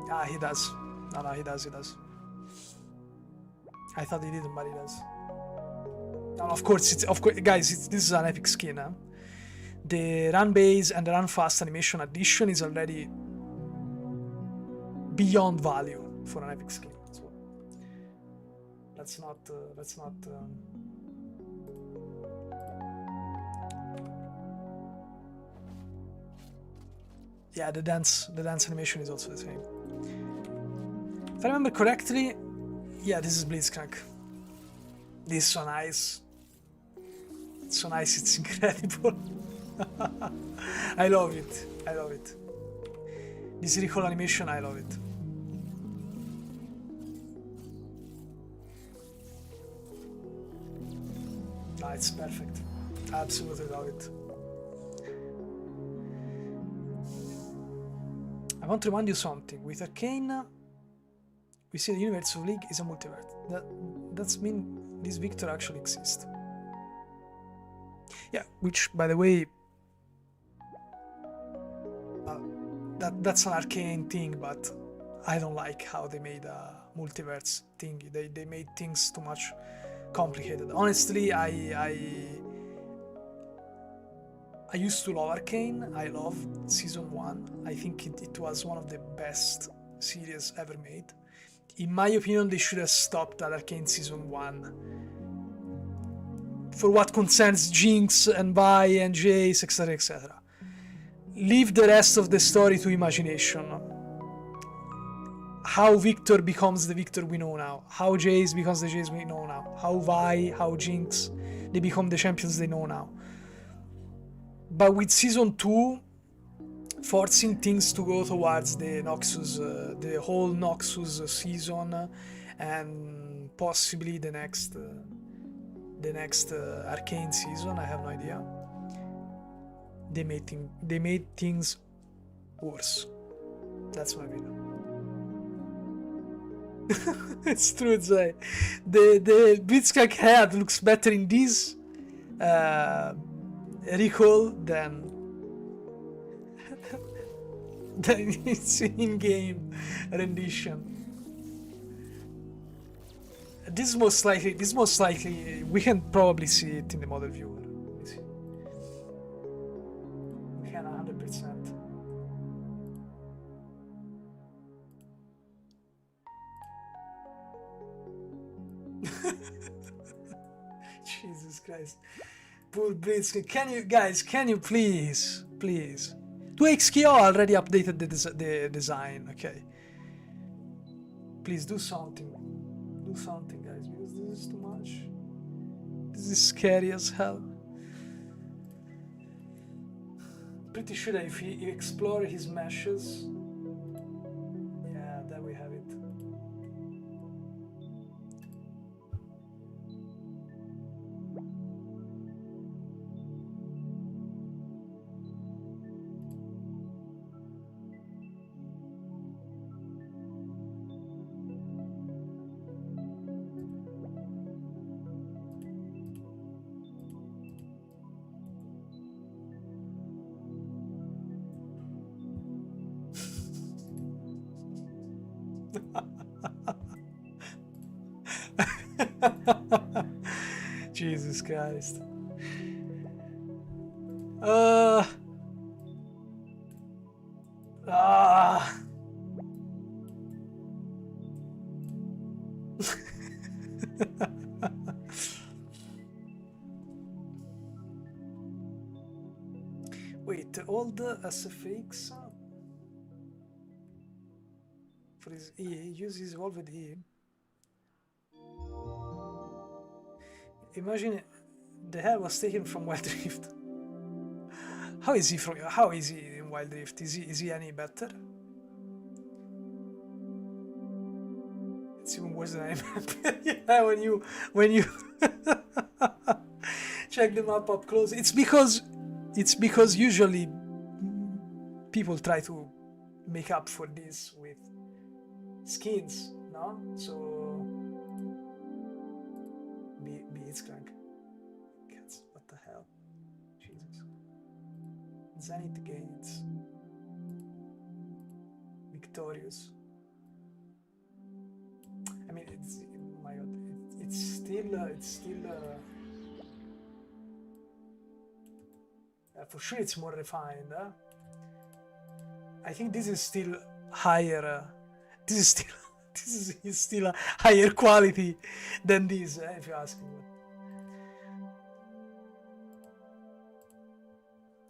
Ah, he does. No, he does. I thought he didn't, but he does. And of course, guys, this is an epic skin. Huh? The run base and the run fast animation addition is already beyond value for an epic skin. So let's not. Yeah, the dance animation is also the same. If I remember correctly, yeah, this is Blitzcrank. This is so nice. It's so nice, it's incredible. I love it. This recall animation, I love it. Ah, it's perfect. I absolutely love it. I want to remind you something. With Arcane, we see the universe of League is a multiverse. That's mean this Victor actually exists. Yeah, which, by the way, that's an Arcane thing, but I don't like how they made a multiverse thing. They made things too much complicated. Honestly, I used to love Arcane. I loved Season 1. I think it was one of the best series ever made. In my opinion, they should have stopped at Arcane Season 1. For what concerns Jinx and Vi and Jace, etc, etc. Leave the rest of the story to imagination. How Viktor becomes the Viktor we know now. How Jace becomes the Jace we know now. How Vi, how Jinx, they become the champions they know now. But with Season 2, forcing things to go towards the Noxus, the whole Noxus season, and possibly the next Arcane season, I have no idea. they made things worse. That's my opinion. It's true, it's like the Blitzcrank head looks better in this recall than its in-game rendition. This most likely we can probably see it in the model viewer. Let me see. We can 100%. Jesus Christ. Poor Blitzcrank. Can you please? 2XKO already updated the design, okay. Please do something. Do something, guys, because this is too much. This is scary as hell. Pretty sure that if you explore his meshes, yeah, there we have it. Jesus Christ. Wait, all the SFX for his E, use his evolved E. Imagine the hair was taken from Wild Rift. How is he in Wild Rift? Is he any better? It's even worse than I remember. Yeah, when you check the map up close. It's because usually people try to make up for this with skins, no? So Blitzcrank. What the hell? Jesus. Zenith Gates. Victorious. I mean, it's, oh my god, it's still for sure it's more refined. I think this is still higher. This is still a higher quality than this, if you ask me.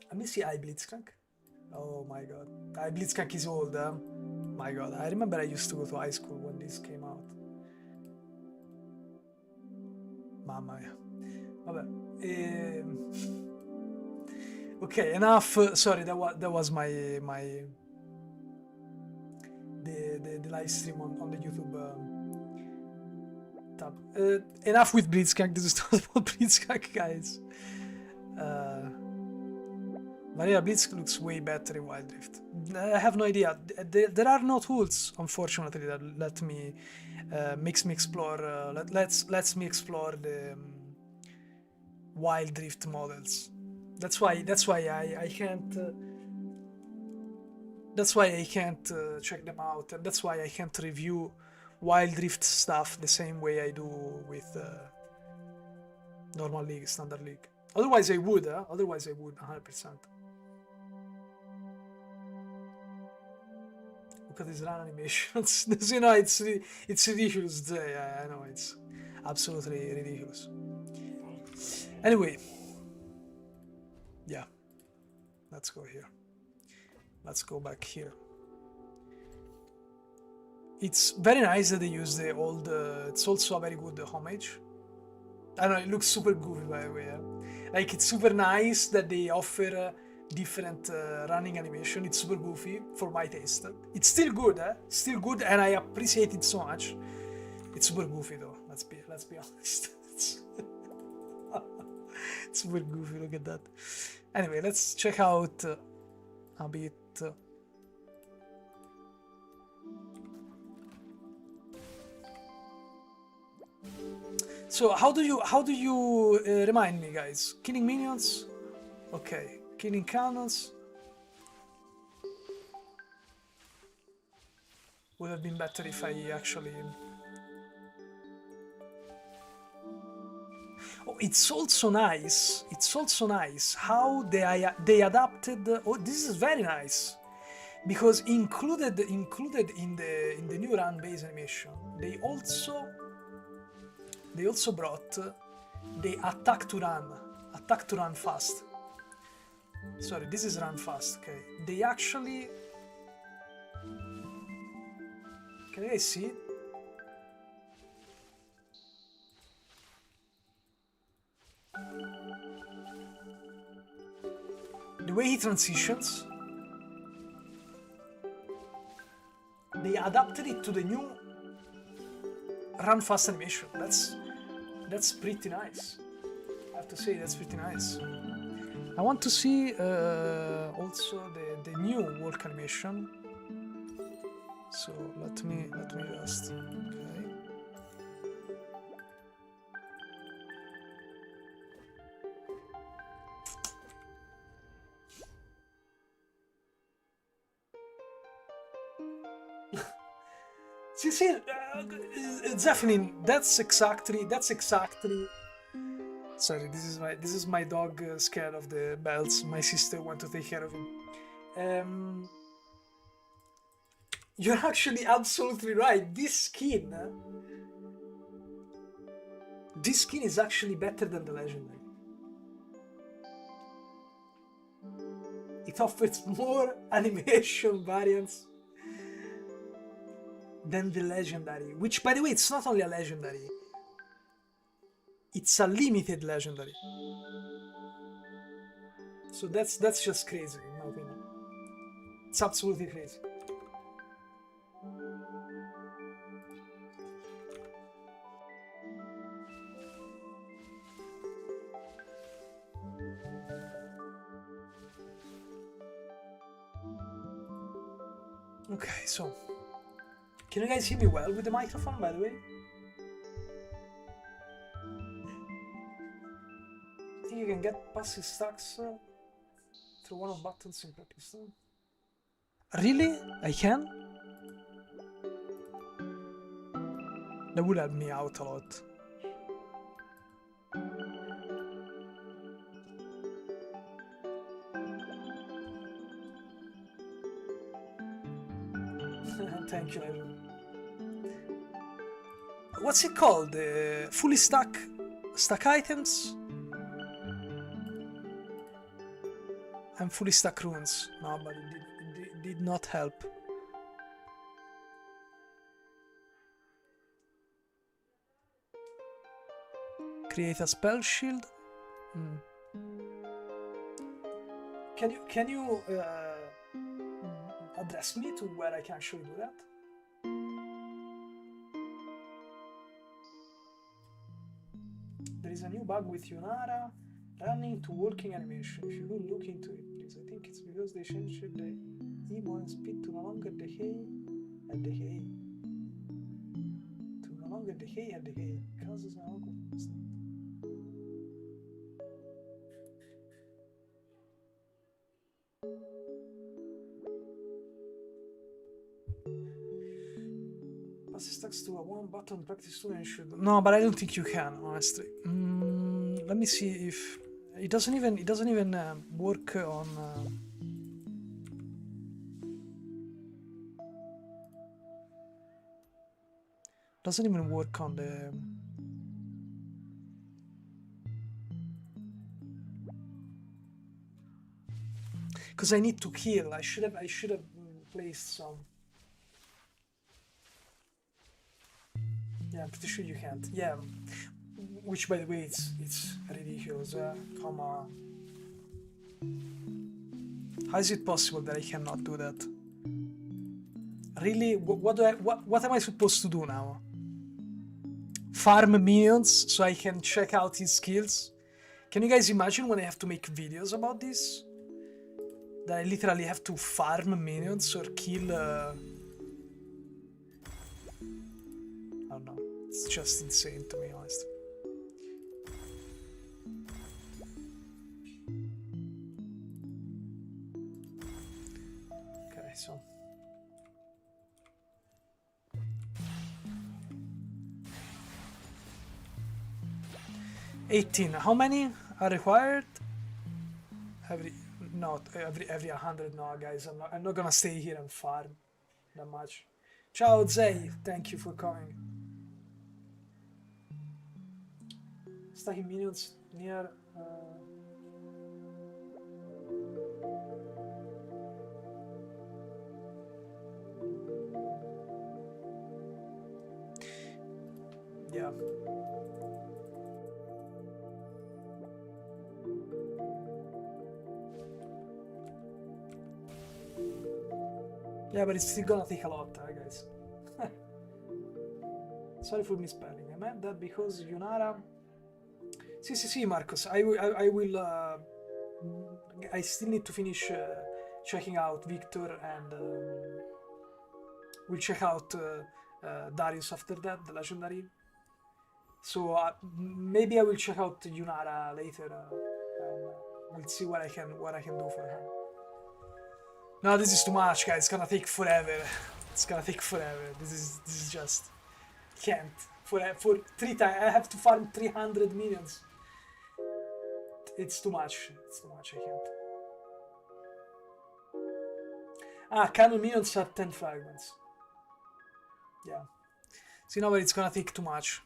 Let me see Blitzcrank. Oh my god. Blitzcrank is old, my god. I remember I used to go to high school when this came out. Mamma mia. Vabbè. Okay, enough. Sorry, that was my the live stream on the YouTube tab. Enough with Blitzcrank. This is not about Blitzcrank, guys. Vanilla Blitz looks way better in Wild Rift. I have no idea. There are no tools, unfortunately, that let me lets me explore the Wild Rift models. That's why I can't. That's why I can't check them out, and that's why I can't review Wild Rift stuff the same way I do with normal league, standard league. Otherwise I would, 100%. Look at these run animations. You know, it's ridiculous. Yeah, I know, it's absolutely ridiculous. Anyway, yeah, let's go here. Let's go back here. It's very nice that they use the old. It's also a very good homage. I don't know, it looks super goofy, by the way. Like, it's super nice that they offer different running animation. It's super goofy for my taste. It's still good, still good, and I appreciate it so much. It's super goofy though. Let's be honest. It's super goofy, look at that. Anyway, let's check out a bit. So how do you remind me, guys? Killing minions? Okay. Killing cannons? Would have been better if I actually... Oh, it's also nice how they adapted... Oh, this is very nice. Because included in the new run-based animation, they also brought the attack to run fast. Sorry, this is run fast, okay. They actually... Can you guys see it? The way he transitions, they adapted it to the new run fast animation. That's pretty nice. I have to say, that's pretty nice. I want to see also the new walk animation. So let me just, okay. See, definitely, that's exactly. Sorry, this is my dog scared of the bells. My sister want to take care of him. You're actually absolutely right. This skin is actually better than the legendary. It offers more animation variants than the legendary, which, by the way, it's not only a legendary, it's a limited legendary. So that's just crazy, in my opinion. It's absolutely crazy. Okay, so can you guys hear me well with the microphone, by the way? I think you can get passive stacks through one of buttons in practice. Really? I can? That would help me out a lot. Thank you, Legend. What's it called? Fully stack items? And fully stack runes. No, but it did not help. Create a spell shield. Can you address me to where I can actually do that? There is a new bug with Yunara running to working animation. If you will look into it, please. I think it's because they changed the Emote speed to no longer decay and decay. To no longer decay and decay. Causes now. Stacks to a one button practice student should. No, but I don't think you can, honestly. Let me see if it doesn't even work on. Doesn't even work on the. Because I need to kill. I should have placed some. Yeah, I'm pretty sure you can't. Yeah, which, by the way, it's ridiculous. Come on. How is it possible that I cannot do that? Really? What am I supposed to do now? Farm minions so I can check out his skills Can you guys imagine when I have to make videos about this? That I literally have to farm minions or kill... I don't know. It's just insane to be honest. Okay, so... $18. How many are required? Every 100. No, guys, I'm not gonna stay here and farm that much. Ciao, Zay. Thank you for coming. Stacking minions near. Yeah. Yeah, but it's still gonna take a lot, guys. Sorry for misspelling. I meant that because Yunara... See, Marcos. I will... I still need to finish checking out Viktor and... we'll check out Darius after that, the legendary. So maybe I will check out Yunara later. And we'll see what I can do for her. No, this is too much, guys. It's gonna take forever. It's gonna take forever. This is just can't for 3 times. I have to farm 300 minions. It's too much. It's too much. I can't. Ah, cannon minions are 10 fragments. Yeah. See, now, but it's gonna take too much.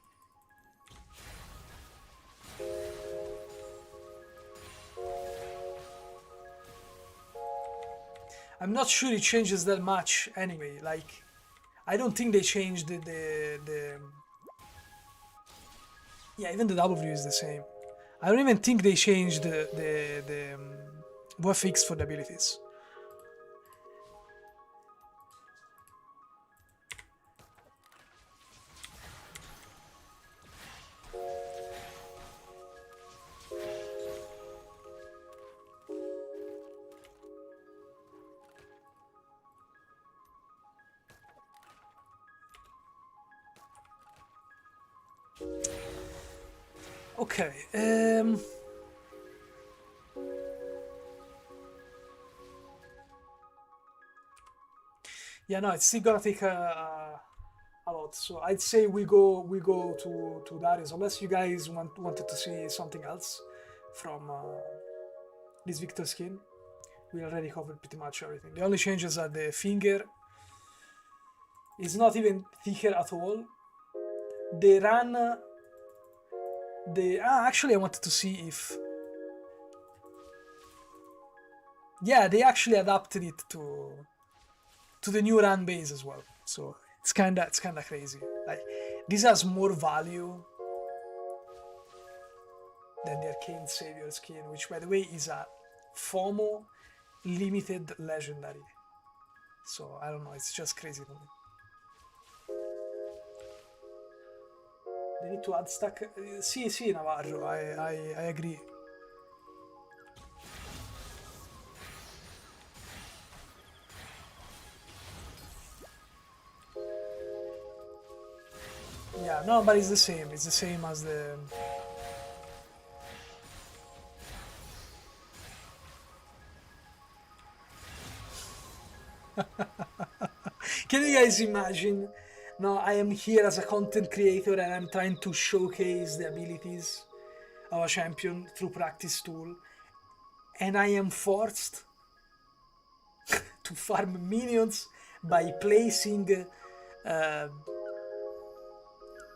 I'm not sure it changes that much anyway. Like, I don't think they changed the yeah, even the W is the same. I don't even think they changed the buff fix for the abilities. Okay. Yeah, no, it's still gonna take a lot. So I'd say we go to Darius, unless you guys wanted to see something else from this Viktor skin. We already covered pretty much everything. The only changes are the finger is not even thicker at all. They ran. Actually, I wanted to see if... Yeah, they actually adapted it to the new run base as well. So it's kinda crazy. Like, this has more value than the Arcane Savior skin, which, by the way, is a FOMO limited legendary. So I don't know. It's just crazy to me. They need to add stack. Sì, Navarro, I agree. Yeah, no, but it's the same. It's the same as the... Can you guys imagine? No, I am here as a content creator and I'm trying to showcase the abilities of a champion through practice tool, and I am forced to farm minions by placing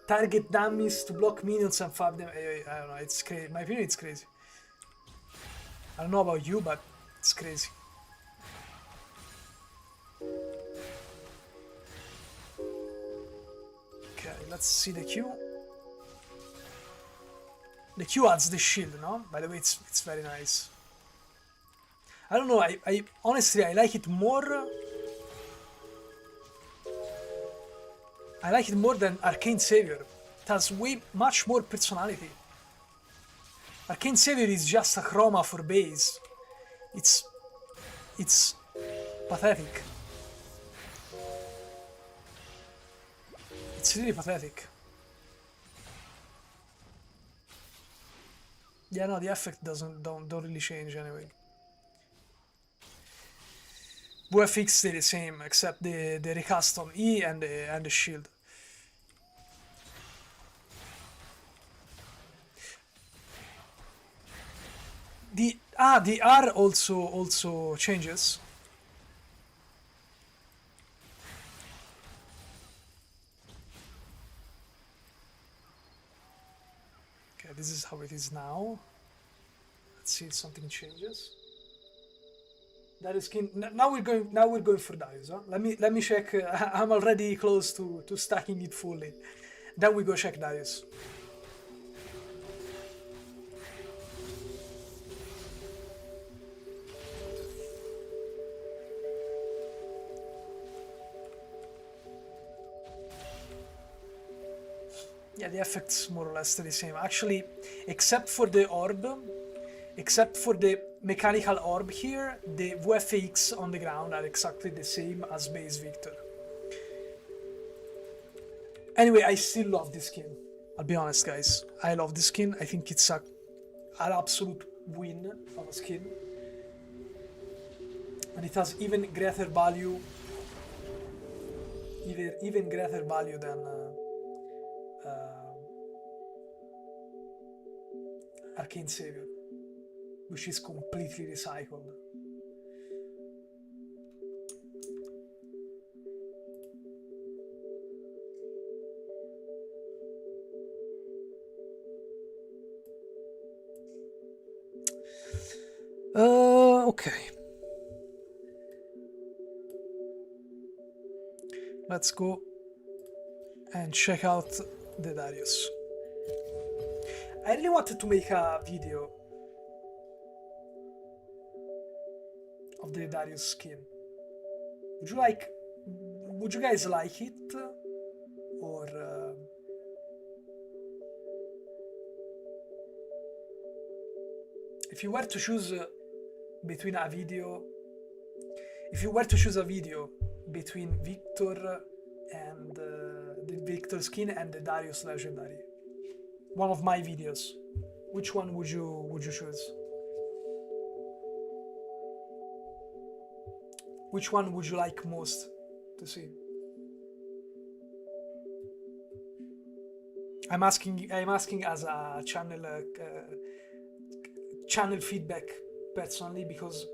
target dummies to block minions and farm them. I don't know, it's crazy. In my opinion, it's crazy. I don't know about you, but it's crazy. Let's see the Q. The Q adds the shield, no? By the way, it's very nice. I don't know, I honestly, I like it more... I like it more than Arcane Savior. It has much more personality. Arcane Savior is just a chroma for base. It's pathetic. It's really pathetic. Yeah, no, the effect don't really change anyway. VFX stay the same except the recast on E and the shield. The R also changes. Okay, this is how it is now. Let's see if something changes. Darius skin. Now we're going for Darius. Huh? Let me check. I'm already close to stacking it fully. Then we go check Darius. Yeah, the effects more or less stay the same. Actually, except for the orb, except for the mechanical orb here, the VFX on the ground are exactly the same as base Viktor. Anyway, I still love this skin. I'll be honest, guys. I love this skin. I think it's an absolute win of a skin. And it has even greater value, even greater value than Arcane Savior, which is completely recycled. Okay. Let's go and check out the Darius. I really wanted to make a video of the Darius skin. Would you guys like it? Or if you were to choose between a video, if you were to choose a video between Viktor and the Viktor skin and the Darius legendary, one of my videos, which one would you choose? Which one would you like most to see? I'm asking as a channel feedback personally, because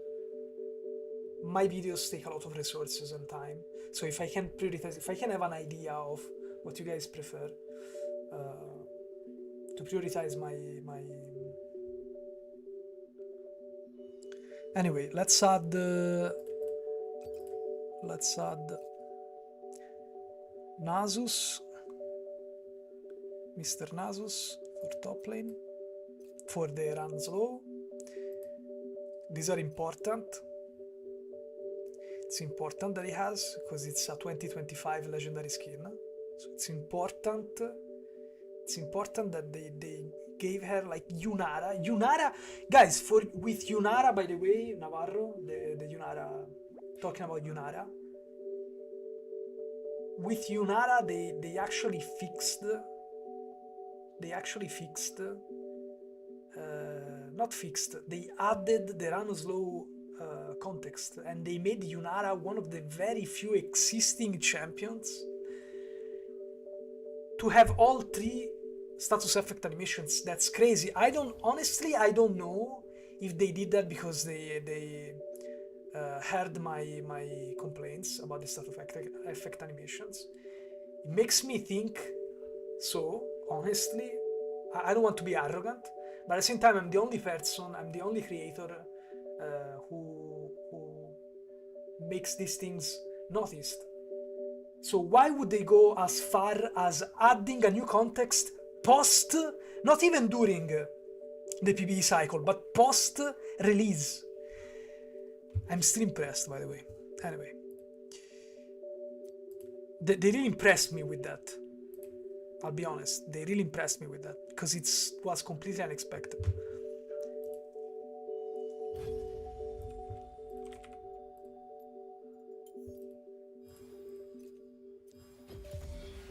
my videos take a lot of resources and time. So if I can prioritize, if I can have an idea of what you guys prefer, to prioritize my anyway, let's add Nasus, Mr. Nasus for top lane, for the run slow. These are important. It's important that he has, because it's a 2025 legendary skin. So it's important. It's important that they gave her like Yunara, guys. With Yunara, by the way, Navarro, the Yunara, talking about Yunara. With Yunara, they actually fixed. Not fixed. They added the run slow context, and they made Yunara one of the very few existing champions to have all three status effect animations. That's crazy. I don't know if they did that because they heard my complaints about the status effect animations. It makes me think so, honestly. I don't want to be arrogant, but at the same time, I'm the only creator who makes these things noticed. So why would they go as far as adding a new context post, not even during the PBE cycle, but post release? I'm still impressed, by the way. Anyway, they really impressed me with that. I'll be honest, they really impressed me with that, because it was completely unexpected.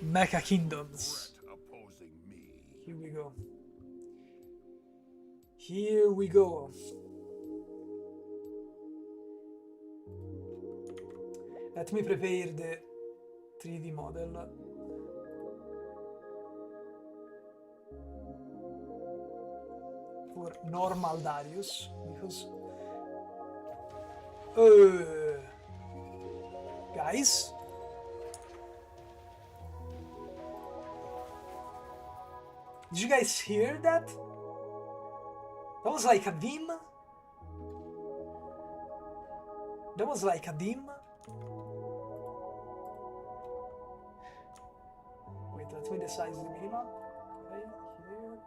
Mecha Kingdoms. Here we go. Here we go. Let me prepare the 3D model. For normal Darius, because guys, did you guys hear that? That was like a dim. That was like a dim. Wait, let me decide the minimum. Okay, here and here.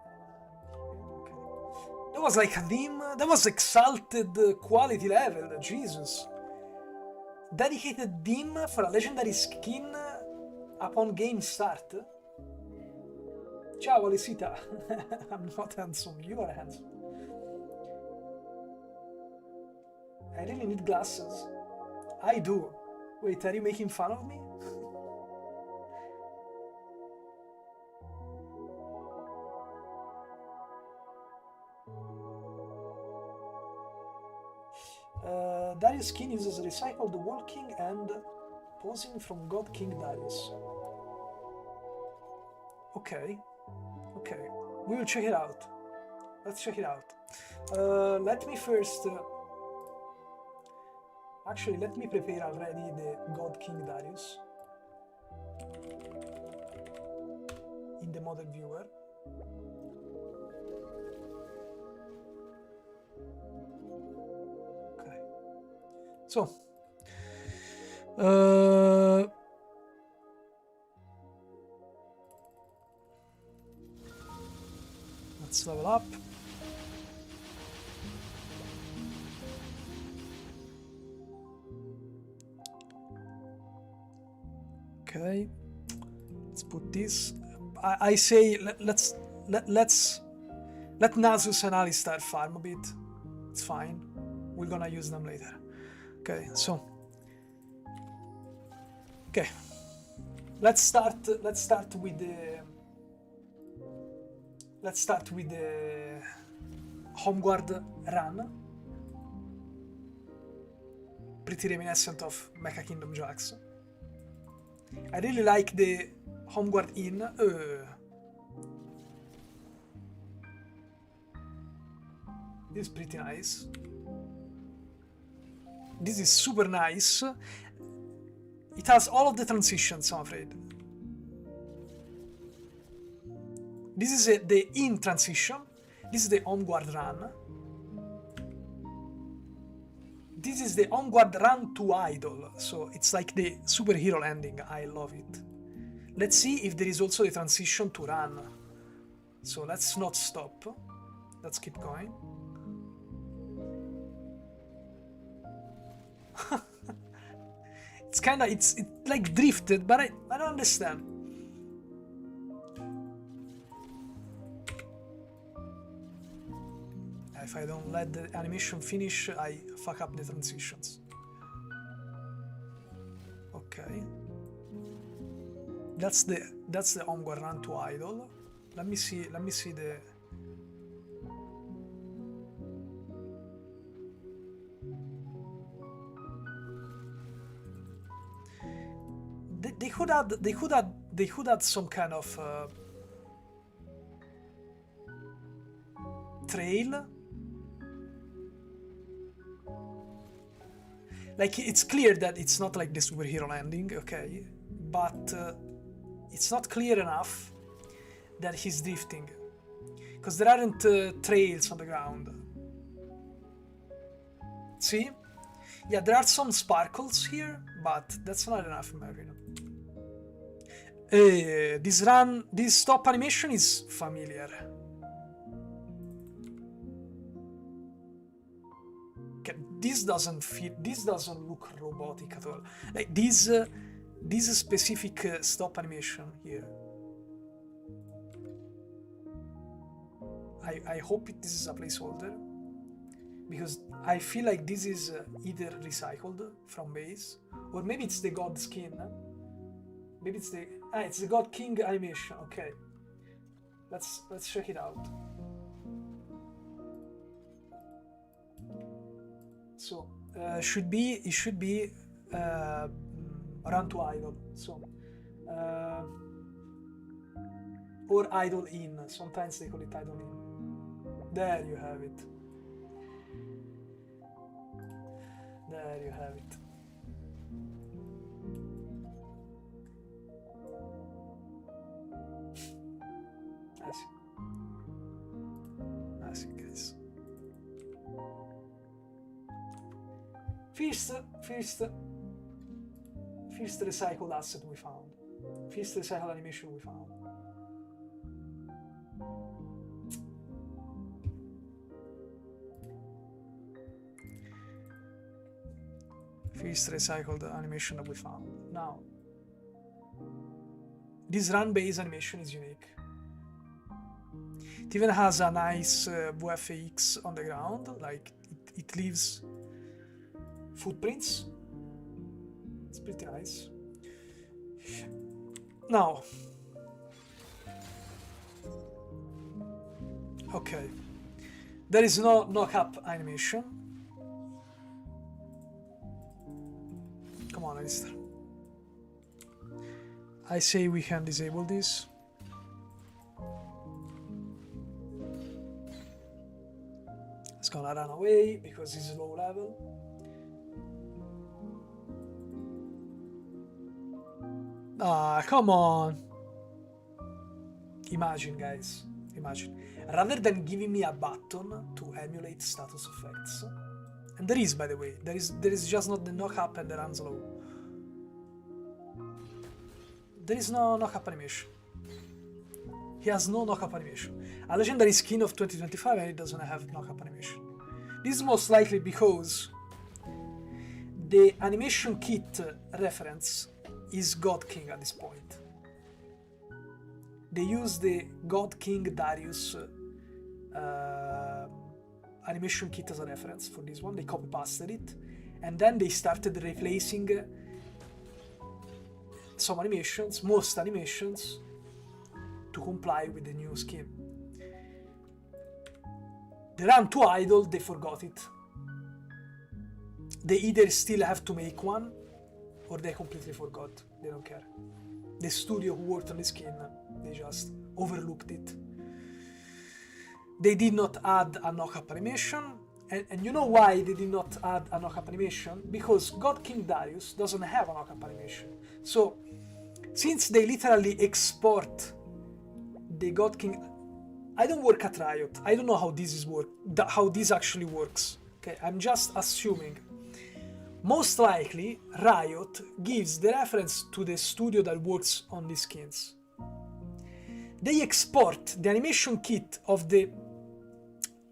Okay. That was like a dim. That was exalted quality level. Jesus. Dedicated dim for a legendary skin upon game start. Ciao, Alesita. I'm not handsome. You are handsome. I really need glasses. I do. Wait, are you making fun of me? Darius' skin uses recycled walking and posing from God King Darius. Okay. Okay. We will check it out. Let's check it out. Let me first... actually, let me prepare already the God King Darius in the model viewer. Okay. So, let's level up. Okay, let's put this. I say let Nasus and Alistar farm a bit. It's fine. We're gonna use them later. Okay, so okay, let's start with the Homeguard run. Pretty reminiscent of Mecha Kingdom Jax. I really like the Homeguard Inn. This is pretty nice. This is super nice. It has all of the transitions, I'm afraid. This is the Inn transition. This is the Homeguard run. This is the Onward Run to Idol, so it's like the superhero landing. I love it. Let's see if there is also the transition to Run. So let's not stop. Let's keep going. it's like drifted, but I don't understand. If I don't let the animation finish, I fuck up the transitions. Okay. That's the Onward Run to Idol. Let me see the... They could add some kind of trail. Like, it's clear that it's not like the superhero landing, okay, but it's not clear enough that he's drifting, because there aren't trails on the ground. See? Yeah, there are some sparkles here, but that's not enough in my opinion. This stop animation is familiar. Okay, this doesn't look robotic at all. Like this specific stop animation here. I hope this is a placeholder, because I feel like this is either recycled from base, or maybe it's the god skin, Maybe it's the God King animation. Okay, let's check it out. So it should be run to idle. So or idle in. Sometimes they call it idle in. There you have it. There you have it. I see, guys. First recycled asset we found. First recycled animation we found. First recycled animation that we found. Now, this run-based animation is unique. It even has a nice VFX on the ground, like it leaves footprints. It's pretty nice. Now, okay, there is no knock-up animation. Come on, Alistair. I say we can disable this. It's gonna run away because it's low level. Ah, come on. Imagine, guys. Imagine. Rather than giving me a button to emulate status effects, and there is, by the way, there is just not the knock-up and the runs low. There is no knock-up animation. He has no knock-up animation. A legendary skin of 2025 and it doesn't have knock-up animation. This is most likely because the animation kit reference is God King at this point. They use the God King Darius animation kit as a reference for this one. They copy-pasted it, and then they started replacing some animations, most animations, to comply with the new skin. The run to idle, they forgot it. They either still have to make one, or they completely forgot. They don't care. The studio who worked on the skin, they just overlooked it. They did not add a knock-up animation, and you know why they did not add a knock-up animation? Because God King Darius doesn't have a knock-up animation. So, since they literally export the God King, I don't work at Riot. I don't know how how this actually works. Okay, I'm just assuming. Most likely, Riot gives the reference to the studio that works on these skins. They export the animation kit of the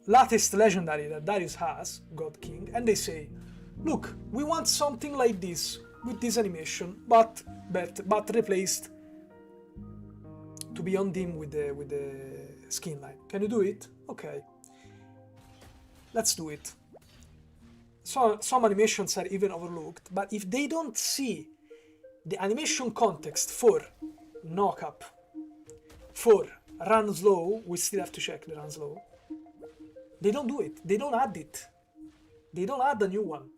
latest legendary that Darius has, God King, and they say, look, we want something like this, with this animation, but replaced to be on dim with the skin line. Can you do it? Okay. Let's do it. So, some animations are even overlooked, but if they don't see the animation context for knock-up, for run slow, we still have to check the run slow, they don't do it. They don't add it. They don't add a new one.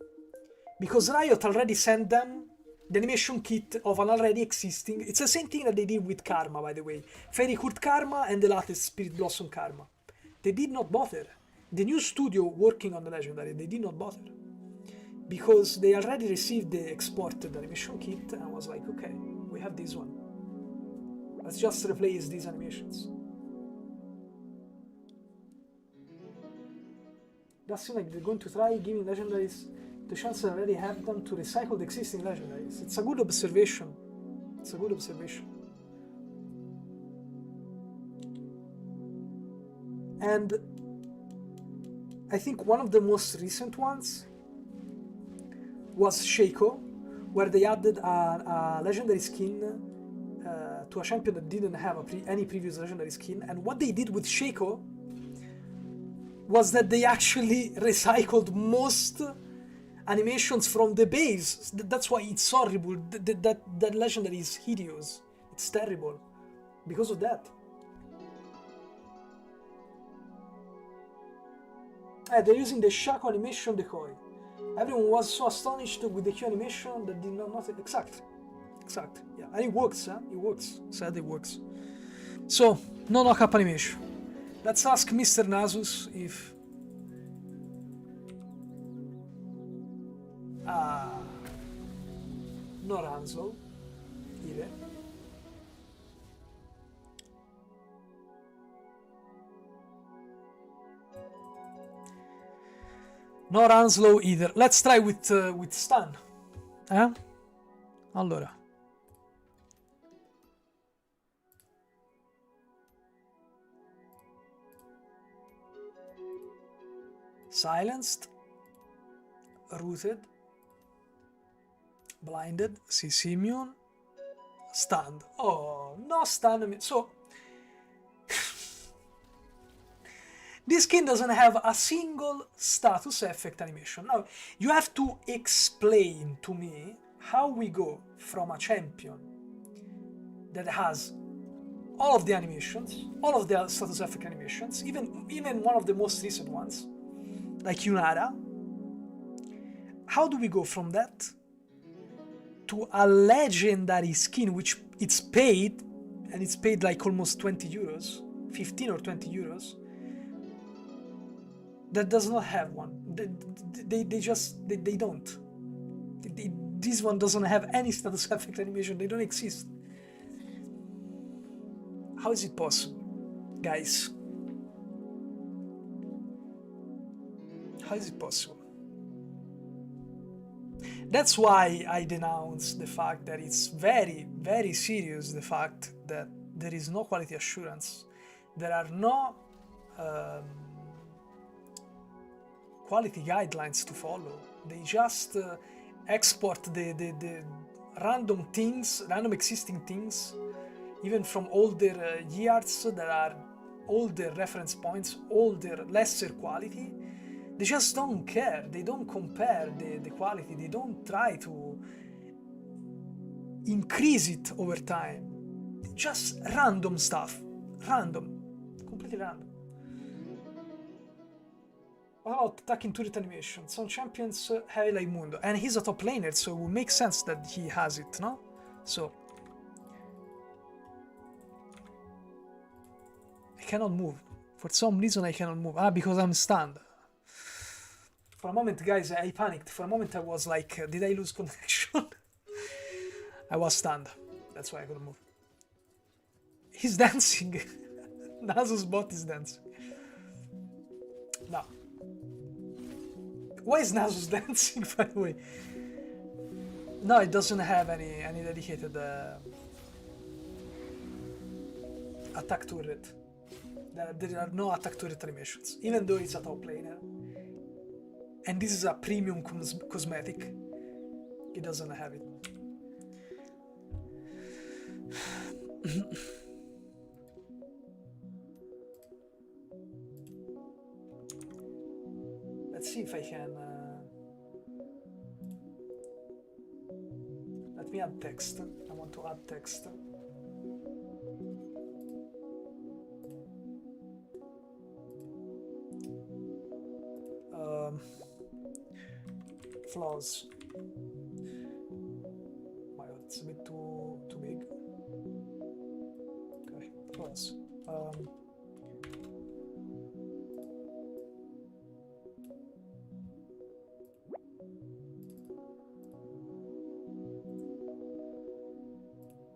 Because Riot already sent them the animation kit of an already existing... It's the same thing that they did with Karma, by the way. Fairy Court Karma and the latest Spirit Blossom Karma. They did not bother. The new studio working on the Legendary, they did not bother. Because they already received the exported animation kit and was like, okay, we have this one. Let's just replace these animations. Does seem like they're going to try giving legendaries the chance to already have them to recycle the existing legendaries. It's a good observation. It's a good observation. And I think one of the most recent ones was Shaco, where they added a legendary skin to a champion that didn't have any previous legendary skin. And what they did with Shaco was that they actually recycled most animations from the base. That's why it's horrible. That legendary is hideous. It's terrible because of that. They're using the Shaco animation decoy. Everyone was so astonished with the Q animation that did not notice. Exact. Yeah, and it works, huh? It works. Sad it works. So, no knock-up animation. Let's ask Mr. Nasus if... no Ranzo, either. No Ranslow either. Let's try with Stan. Allora. Silenced. Rooted. Blinded. Simeon. Stunned. Oh, no stun. So... this skin doesn't have a single status effect animation. Now, you have to explain to me how we go from a champion that has all of the animations, all of the status effect animations, even one of the most recent ones, like Yunara. How do we go from that to a legendary skin, which it's paid, and it's paid like almost 20 euros, 15 or 20 euros, that does not have one. They don't. This one doesn't have any status effect animation. They don't exist. How is it possible, guys? How is it possible? That's why I denounce the fact that it's very, very serious, the fact that there is no quality assurance. There are no quality guidelines to follow. They just export the random things, random existing things, even from older years that are older reference points, older, lesser quality. They just don't care. They don't compare the quality. They don't try to increase it over time. Just random stuff. Random. Completely random. What about attacking turret animation? Some champions have like Mundo, and he's a top laner, so it would make sense that he has it, no? So I cannot move. For some reason I cannot move. Because I'm stunned. For a moment, guys, I panicked. For a moment I was like, did I lose connection? I was stunned. That's why I couldn't move. He's dancing. Nasus bot is dancing. No. Why is Nasus dancing, by the way? No, it doesn't have any dedicated attack turret. There are no attack turret animations, even though it's a top laner. And this is a premium cosmetic. It doesn't have it. Let's see if I can... let me add text. I want to add text. Flaws. My God, it's a bit too big. Okay, flaws.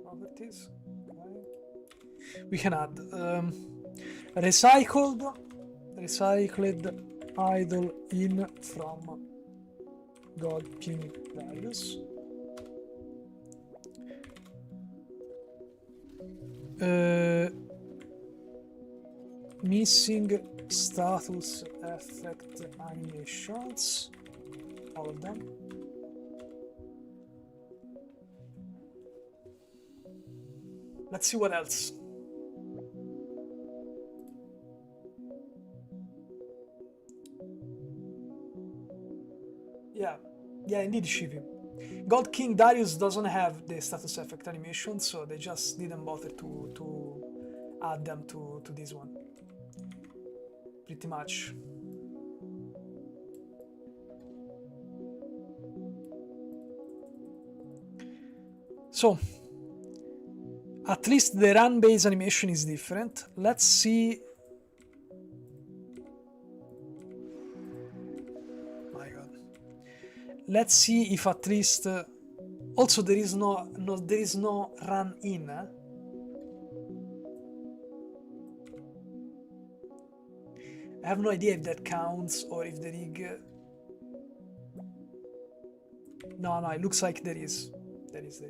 Properties. Okay. We can add recycled idle in from God King Darius. Missing status effect animations, all of them. Let's see what else. Yeah, Yeah, indeed, Shivi. God King Darius doesn't have the status effect animation, so they just didn't bother to add them to this one. Pretty much. So, at least the run-based animation is different. Let's see. My God. Let's see if at least. Also, there is no run in. I have no idea if that counts or if the rig. No, it looks like there is. There is.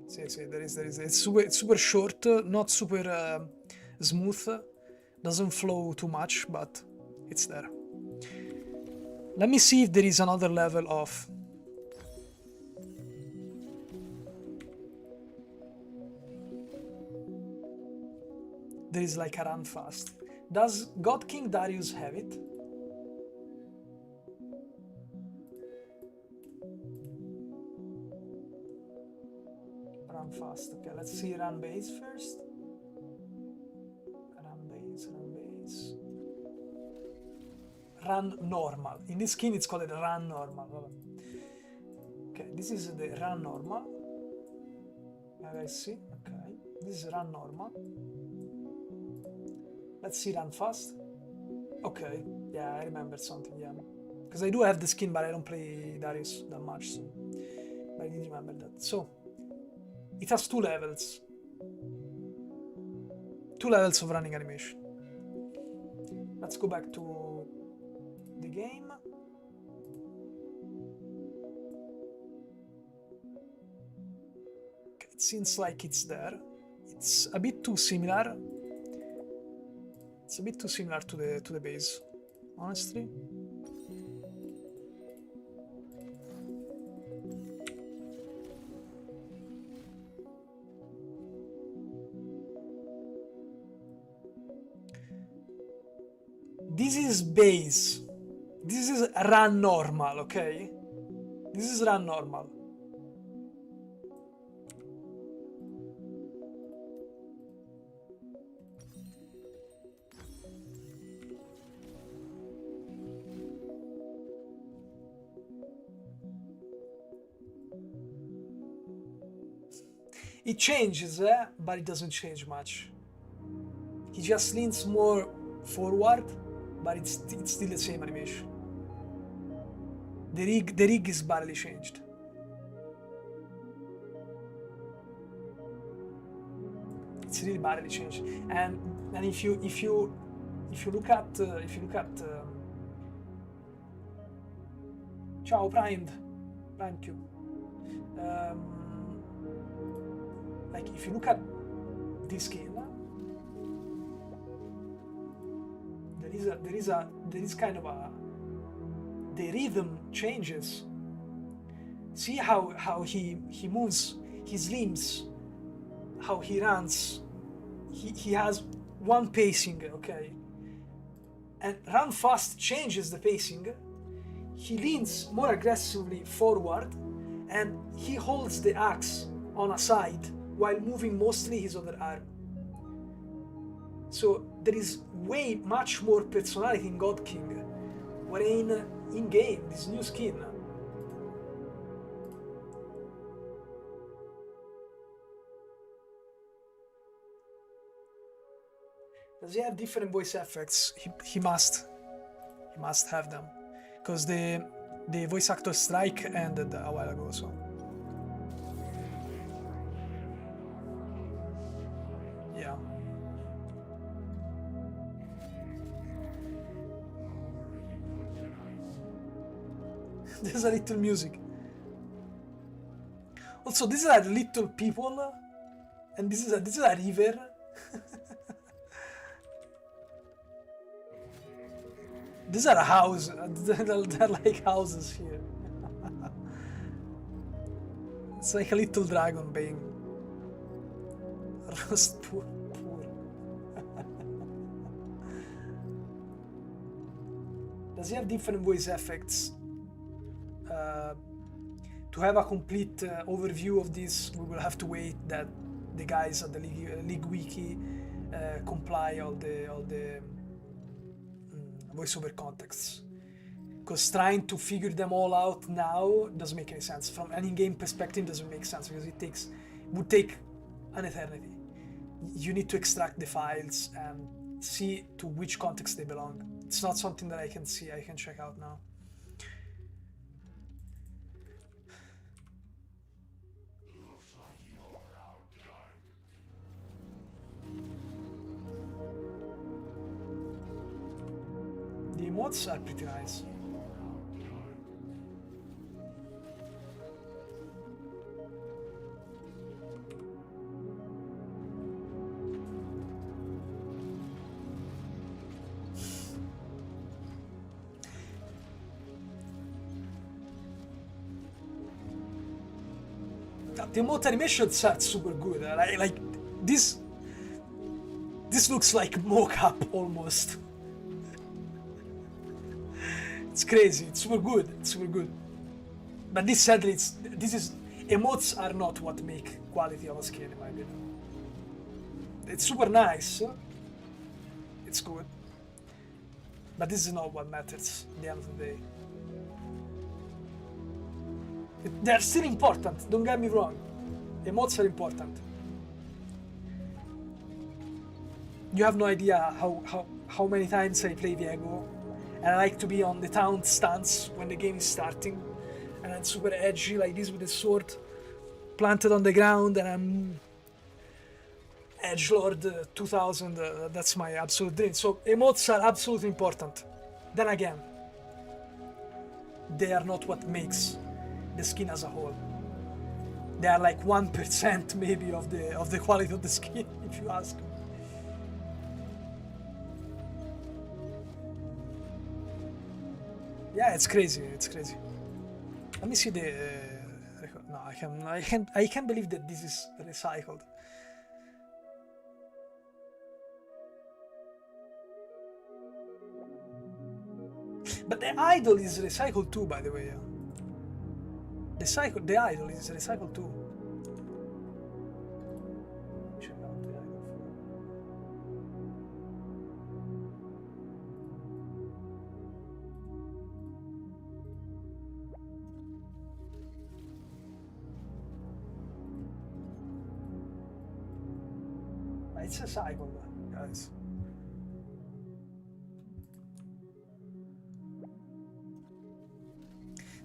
See, there is. It's super short, not super smooth. Doesn't flow too much, but it's there. Let me see if there is another level of. There is like a run fast. Does God King Darius have it? Run fast. Okay, let's see run base first. Run base. Run normal. In this skin, it's called run normal. Okay, this is the run normal. I see. Okay, this is run normal. Let's see run fast. Okay, yeah, I remember something, yeah. Because I do have the skin, but I don't play Darius that much, so. But I did remember that. So, it has 2 levels. 2 levels of running animation. Let's go back to the game. Okay, it seems like it's there. It's a bit too similar. It's a bit too similar to the base, honestly. This is base. This is run normal, okay? This is run normal. It changes, but it doesn't change much. He just leans more forward, but it's still the same animation. The rig is barely changed. It's really barely changed. And if you look at ciao primed Q. Like if you look at this skin, there is kind of the rhythm changes. See how he moves his limbs, how he runs. He has one pacing, okay, and run fast changes the pacing. He leans more aggressively forward, and he holds the axe on a side while moving mostly his other arm. So there is much more personality in God King, wherein in game, this new skin, does he have different voice effects? He must have them, because the voice actor strike ended a while ago, so. Yeah. There's a little music. Also, these are little people, and this is a river. These are houses. They're like houses here. It's like a little dragon being roast poor. Does he have different voice effects? To have a complete overview of this, we will have to wait that the guys at the League Wiki compile all the voiceover contexts. Because trying to figure them all out now doesn't make any sense. From an in-game perspective, doesn't make sense because it would take an eternity. You need to extract the files and see to which context they belong. It's not something that I can check out now. The emotes are pretty nice. The emote animations are super good. Like this looks like mock-up almost. It's crazy. It's super good. It's super good. But this sadly, emotes are not what make quality of a skin in my opinion. It's super nice. It's good. But this is not what matters at the end of the day. They're still important, don't get me wrong. Emotes are important. You have no idea how many times I play Viego, and I like to be on the town stance when the game is starting, and I'm super edgy like this with the sword planted on the ground, and I'm Edgelord 2000, that's my absolute dream. So emotes are absolutely important. Then again, they are not what makes the skin as a whole. They are like 1% maybe of the quality of the skin, if you ask me. Yeah, it's crazy. It's crazy. Let me see the record. No, I can't believe that this is recycled. But the idol is recycled too, by the way. The idol is recycled too. Check out the idol. It's recycled, guys.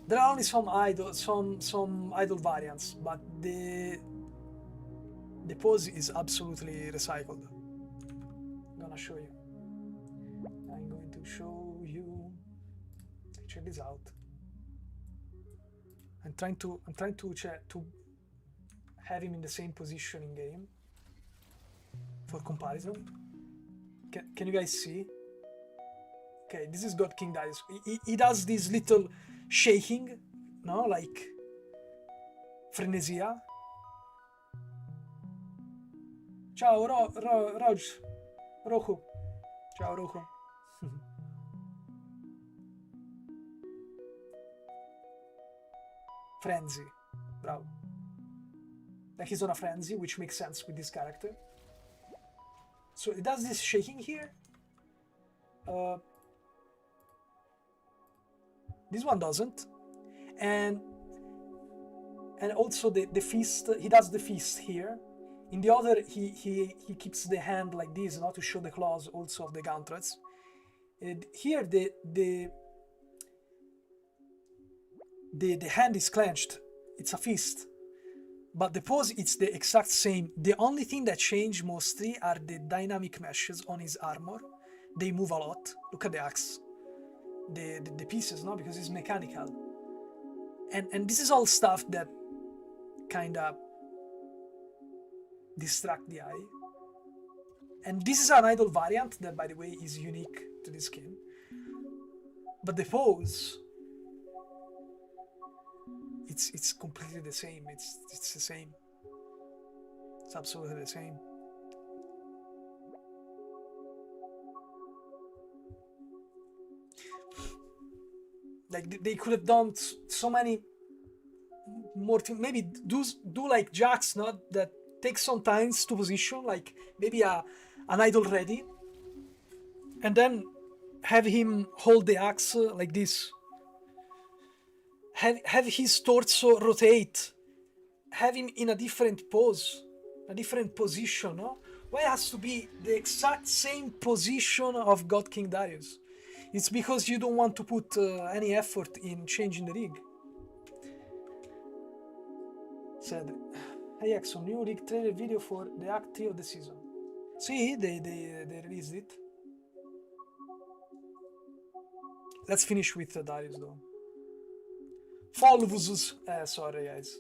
There are only some idol variants, but the pose is absolutely recycled. I'm gonna show you. I'm going to show you. Check this out. I'm trying to have him in the same position in game for comparison. Can you guys see? Okay, this is God King Darius. He does this little shaking, no, like frenesia. Ciao, Roku. Ciao, Roku. Frenzy, bravo. Like he's on a frenzy, which makes sense with this character. So it does this shaking here. This one doesn't, and also the fist. He does the fist here. In the other, he keeps the hand like this, not to show the claws also of the gauntlets. And here the hand is clenched. It's a fist, but the pose it's the exact same. The only thing that changed mostly are the dynamic meshes on his armor. They move a lot. Look at the axe. The pieces, no, because it's mechanical, and this is all stuff that kind of distract the eye. And this is an idol variant that, by the way, is unique to this skin. But the pose, it's completely the same. It's the same. It's absolutely the same. Like they could have done so many more things. Maybe do like Jax, not that takes some time to position, like maybe an idol ready, and then have him hold the axe like this. Have his torso rotate. Have him in a different pose, a different position, no? Why it has to be the exact same position of God King Darius? It's because you don't want to put any effort in changing the rig. Said, hey Exxon, new rig trailer video for the Act 3 of the season. See, they released it. Let's finish with Darius though. Folvus, sorry guys.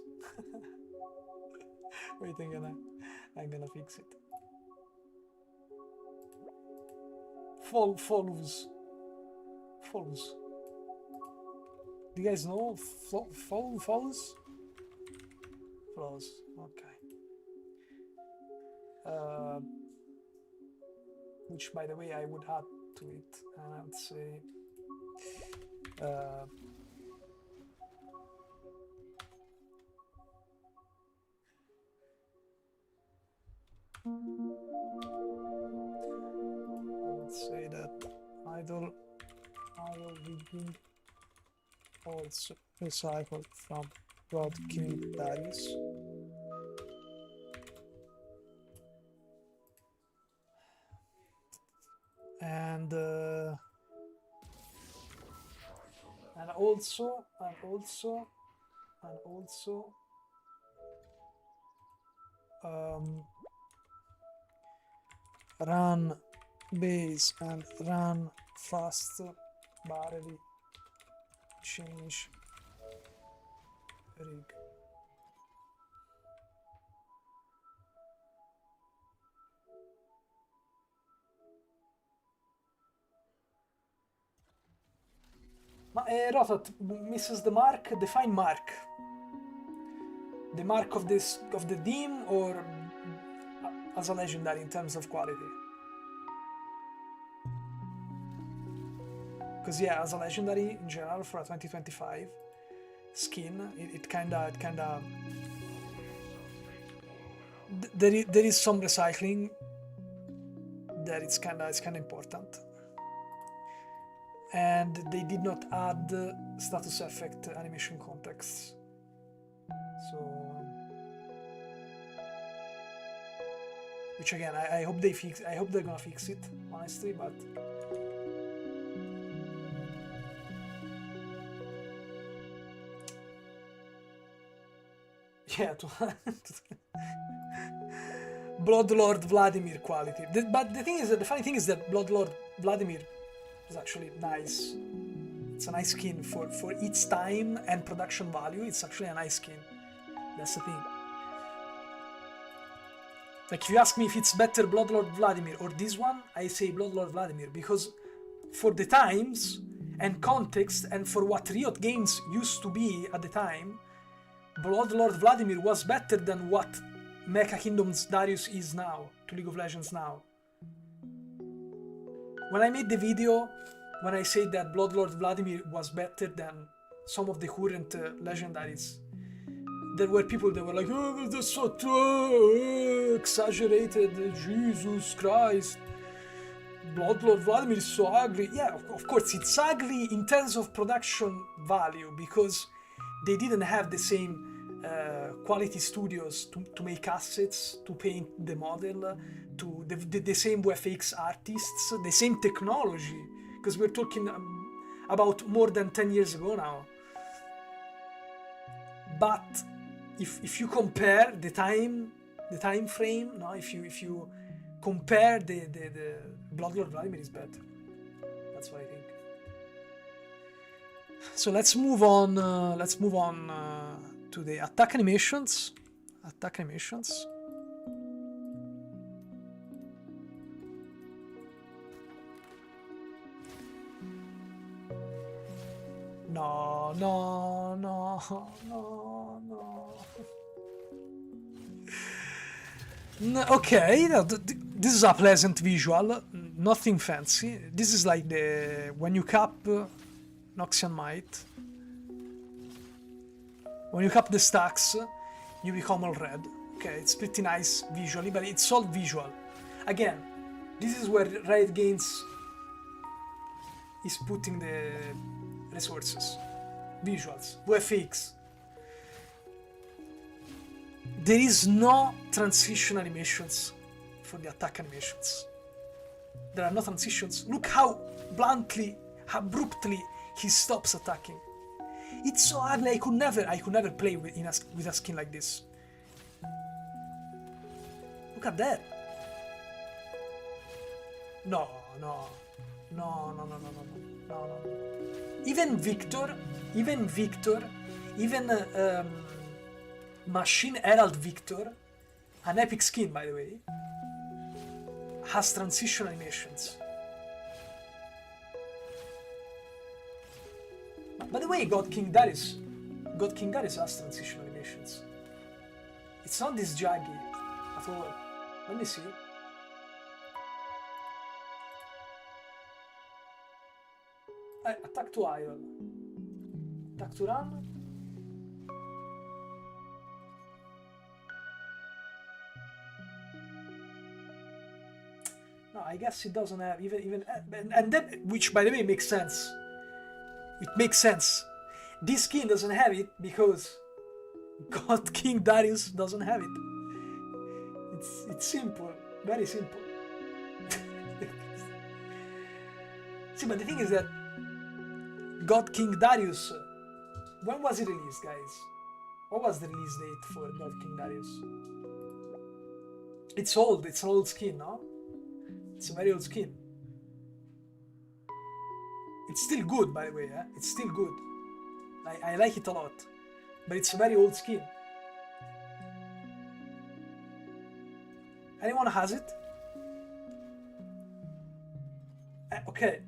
Wait, I'm gonna fix it. Folvus. Do you guys know Folvus? Flows, okay. Which, by the way, I would add to it, and I would say that idle rigging also recycled from God King Darius. And also run base and run fast barely change rig. Rotot misses the mark. Define mark. The mark of the team, or as a legendary in terms of quality? Because yeah, as a legendary in general for a 2025 skin, it kinda there is some recycling that it's kinda important. And they did not add status effect animation contexts. So, which again, I hope they fix. I hope they're gonna fix it, honestly. But yeah, Bloodlord Vladimir quality. But the thing is that the funny thing is that Bloodlord Vladimir is actually nice. It's a nice skin for its time and production value. It's actually a nice skin. That's the thing. Like, if you ask me if it's better Bloodlord Vladimir or this one, I say Bloodlord Vladimir, because for the times and context and for what Riot Games used to be at the time, Bloodlord Vladimir was better than what Mecha Kingdoms Darius is now, to League of Legends now. When I made the video, when I said that Bloodlord Vladimir was better than some of the current legendaries, there were people that were like, oh, that's so exaggerated, Jesus Christ, Bloodlord Vladimir is so ugly. Yeah, of course it's ugly in terms of production value, because they didn't have the same quality studios to make assets, to paint the model, to the same VFX artists, the same technology, because we're talking about more than 10 years ago now. But if you compare the time frame, no, if you compare the Bloodlord Vladimir is better. That's what I think. So let's move on. To the attack animations. No. Okay, this is a pleasant visual, nothing fancy. This is like when you cap Noxian Might. When you cap the stacks, you become all red. Okay, it's pretty nice visually, but it's all visual. Again, this is where Riot Games is putting the resources. Visuals, VFX. There is no transition animations for the attack animations. There are no transitions. Look how bluntly, how abruptly he stops attacking. It's so ugly. I could never play with a skin like this. Look at that. No. Even Viktor, even Machine Herald Viktor, an epic skin by the way, has transition animations. By the way, God King Darius has transition animations. It's not this jaggy at all. Let me see. Attack to idle. Attack to run. No, I guess it doesn't have even and that, which by the way makes sense. It makes sense. This skin doesn't have it because God King Darius doesn't have it. It's simple, very simple. See, but the thing is that God King Darius, when was it released, guys? What was the release date for God King Darius? It's old, it's an old skin, no? It's a very old skin. It's still good, by the way, eh? It's still good. I like it a lot. But it's a very old skin. Anyone has it? Okay.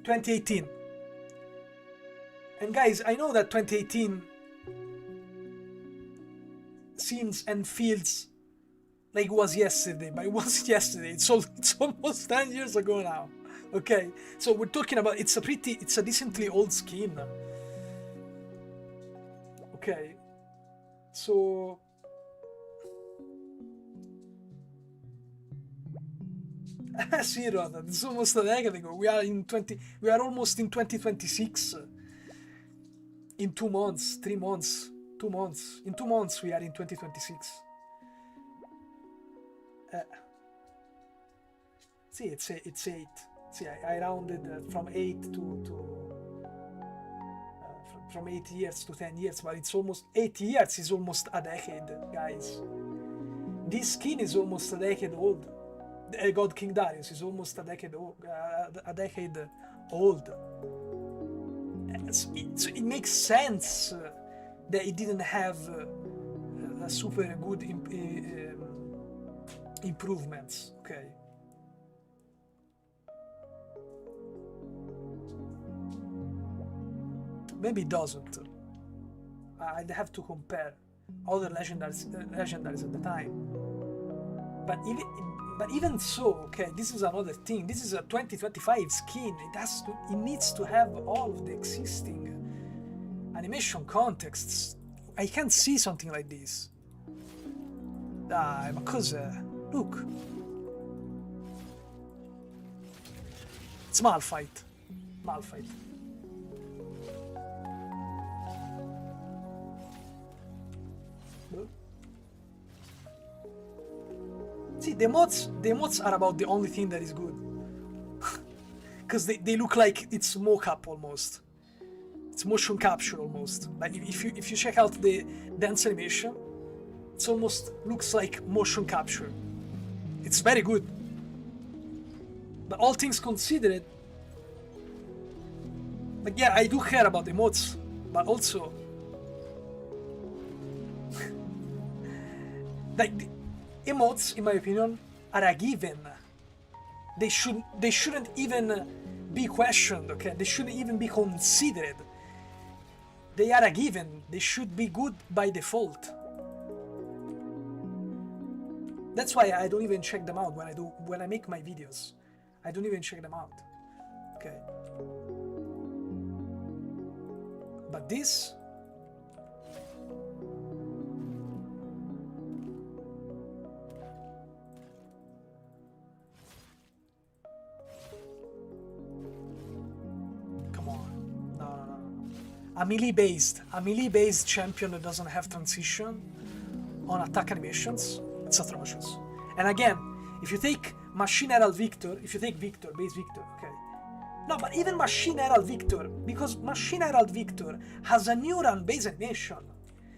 2018. And guys, I know that 2018 seems and feels like it was yesterday, but it wasn't yesterday. It's almost 10 years ago now. Okay, so we're talking about it's a decently old skin. Okay, so see, Rod, it's almost a decade ago. We are almost in 2026. In 2 months, 3 months, 2 months. In 2 months, we are in 2026. See, it's 8. See, I rounded from 8 from 8 years to 10 years, but it's almost 8 years is almost a decade, guys. This skin is almost a decade old. God King Darius is almost a decade old. So it makes sense that it didn't have a super good improvements. Okay. Maybe it doesn't. I'd have to compare other legendaries at the time. But even so, okay, this is another thing. This is a 2025 skin. It needs to have all of the existing animation contexts. I can't see something like this. Dai, ma cos'è? Look. It's Malphite. Malphite. See, the mods are about the only thing that is good. Because they look like it's mocap almost. It's motion capture almost. Like if you check out the dance animation, it almost looks like motion capture. It's very good. But all things considered, like yeah, I do care about the mods, but also like the emotes, in my opinion, are a given. They shouldn't even be questioned, okay? They shouldn't even be considered. They are a given. They should be good by default. That's why I don't even check them out when I make my videos. I don't even check them out. Okay. But this... Come on. No. A melee-based champion that doesn't have transition on attack animations, it's atrocious. And again, if you take Machine Herald Viktor, if you take Viktor, base Viktor, okay. No, but even Machine Herald Viktor, because Machine Herald Viktor has a neuron base animation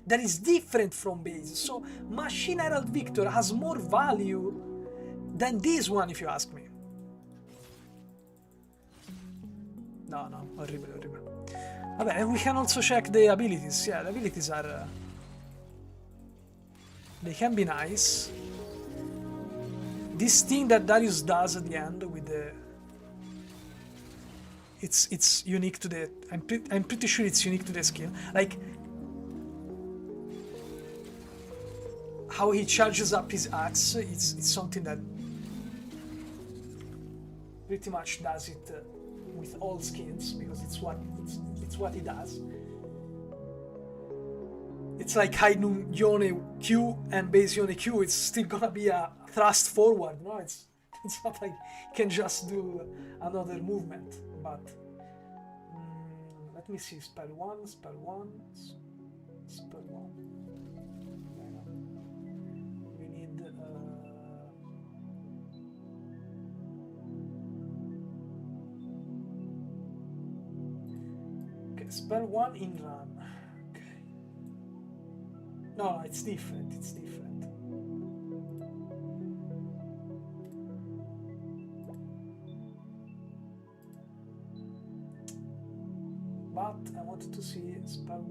that is different from base. So Machine Herald Viktor has more value than this one, if you ask me. No, horrible. Vabbè, we can also check the abilities. Yeah, the abilities are... they can be nice. This thing that Darius does at the end with the... It's unique to the... I'm pretty sure it's unique to the skill. Like... how he charges up his axe, it's something that... pretty much does it with all skills, because it's what he does. It's like high noon Yone Q and base Yone Q, it's still gonna be a thrust forward, no? It's not like you can just do another movement, but... let me see, spell one. We need... okay, spell one in run. Okay. No, it's different. But I wanted to see spell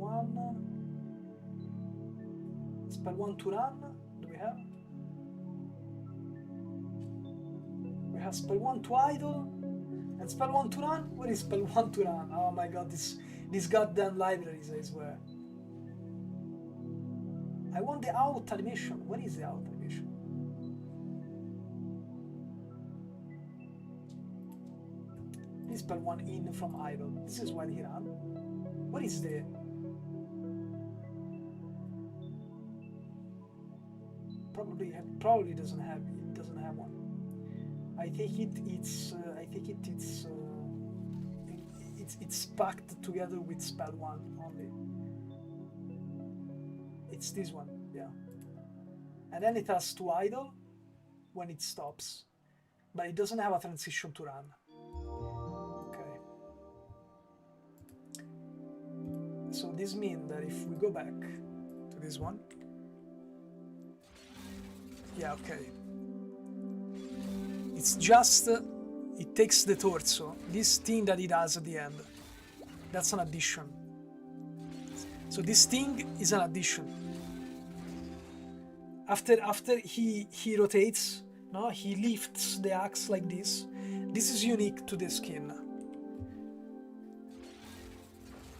one to run. Do we have? We have spell one to idle and spell one to run. Where is spell one to run? Oh my god, these goddamn libraries, I swear. I want the out animation. Where is the out animation? Please spell one in from idle. This is when he ran. What is the... probably doesn't have one. I think it's packed together with spell one only. It's this one, yeah. And then it has to idle when it stops, but it doesn't have a transition to run. Okay. So this means that if we go back to this one, yeah, okay. It's just, it takes the torso, this thing that it does at the end. That's an addition. So this thing is an addition. After he rotates, no, he lifts the axe like this. This is unique to the skin.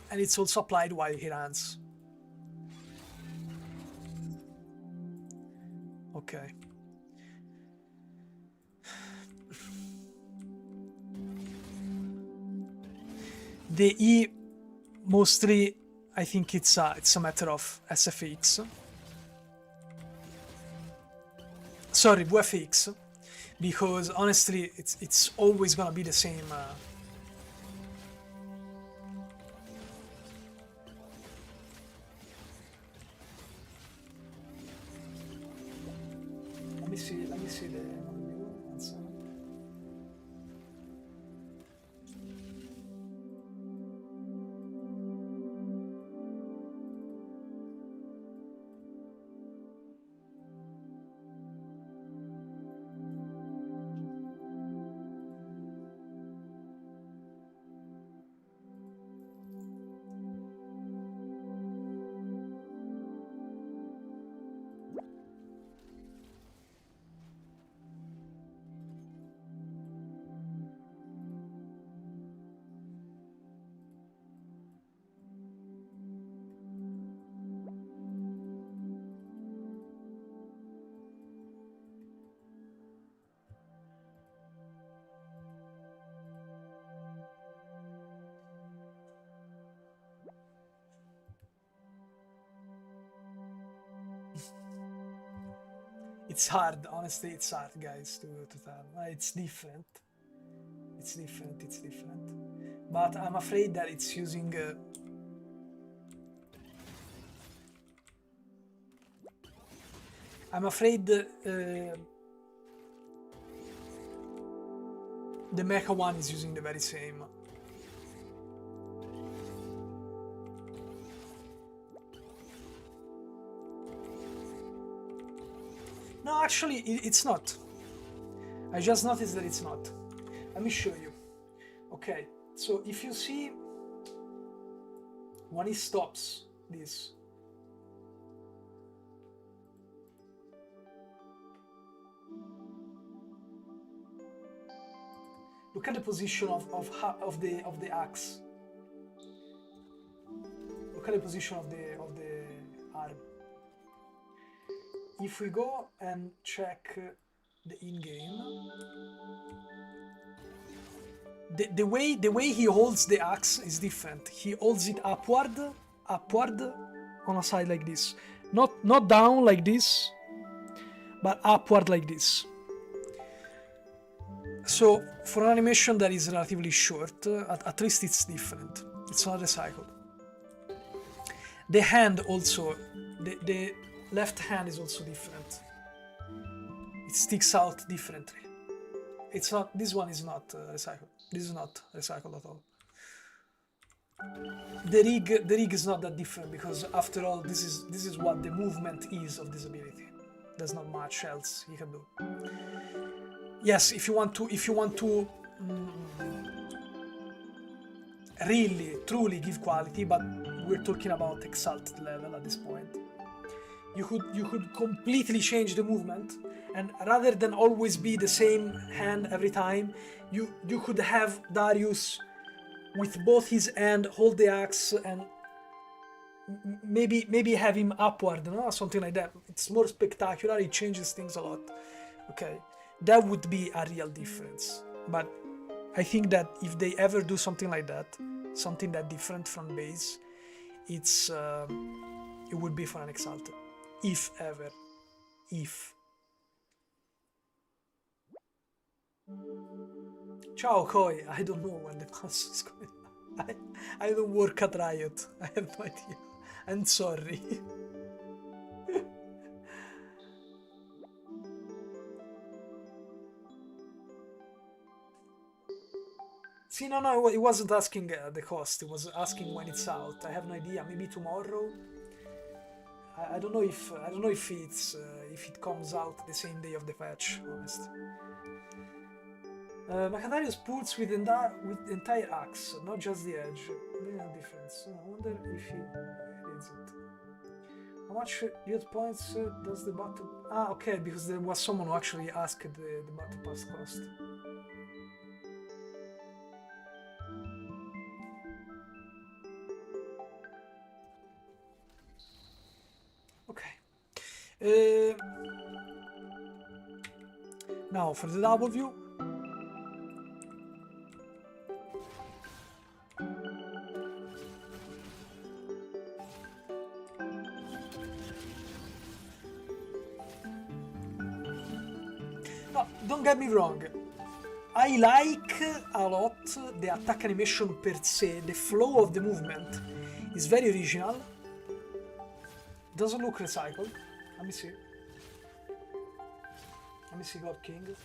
And it's also applied while he runs. Okay. The E, mostly, I think it's a matter of SFX. Sorry, VFX, because honestly, it's always gonna be the same. Let me see the answer. It's hard, honestly, it's hard, guys, to tell. It's different. It's different, it's different. But I'm afraid that it's using... I'm afraid the mecha one is using the very same. No, actually, it's not. I just noticed that it's not. Let me show you. Okay, so if you see when he stops this, look at the position of the axe. Look at the position of the arm. If we go and check the in-game, the way he holds the axe is different. He holds it upward on a side like this, not down like this, but upward like this. So for an animation that is relatively short, at least it's different. It's not recycled. The hand also, the left hand is also different. It sticks out differently. It's not. This one is not recycled. This is not recycled at all. The rig is not that different because after all, this is what the movement is of this ability. There's not much else he can do. Yes, if you want to really truly give quality, but we're talking about exalted level at this point. You could completely change the movement, and rather than always be the same hand every time, you could have Darius with both his hand hold the axe and maybe have him upward, no? Something like that. It's more spectacular. It changes things a lot. Okay, that would be a real difference. But I think that if they ever do something like that, something that different from base, it would be for an exalted. If ever. If. Ciao Koi, I don't know when the bus is going. I don't work at Riot. I have no idea. I'm sorry. See, no, it wasn't asking the cost. It was asking when it's out. I have no idea. Maybe tomorrow. I don't know if if it comes out the same day of the patch. Honestly. Darius pulls with entire axe, not just the edge. No difference. I wonder if he reads it. How much yield points does the battle... Ah, okay, because there was someone who actually asked the battle pass cost. Okay. Now for the double view. No, don't get me wrong. I like a lot the attack animation per se. The flow of the movement is very original. Doesn't look recycled. Let me see. Let me see God King.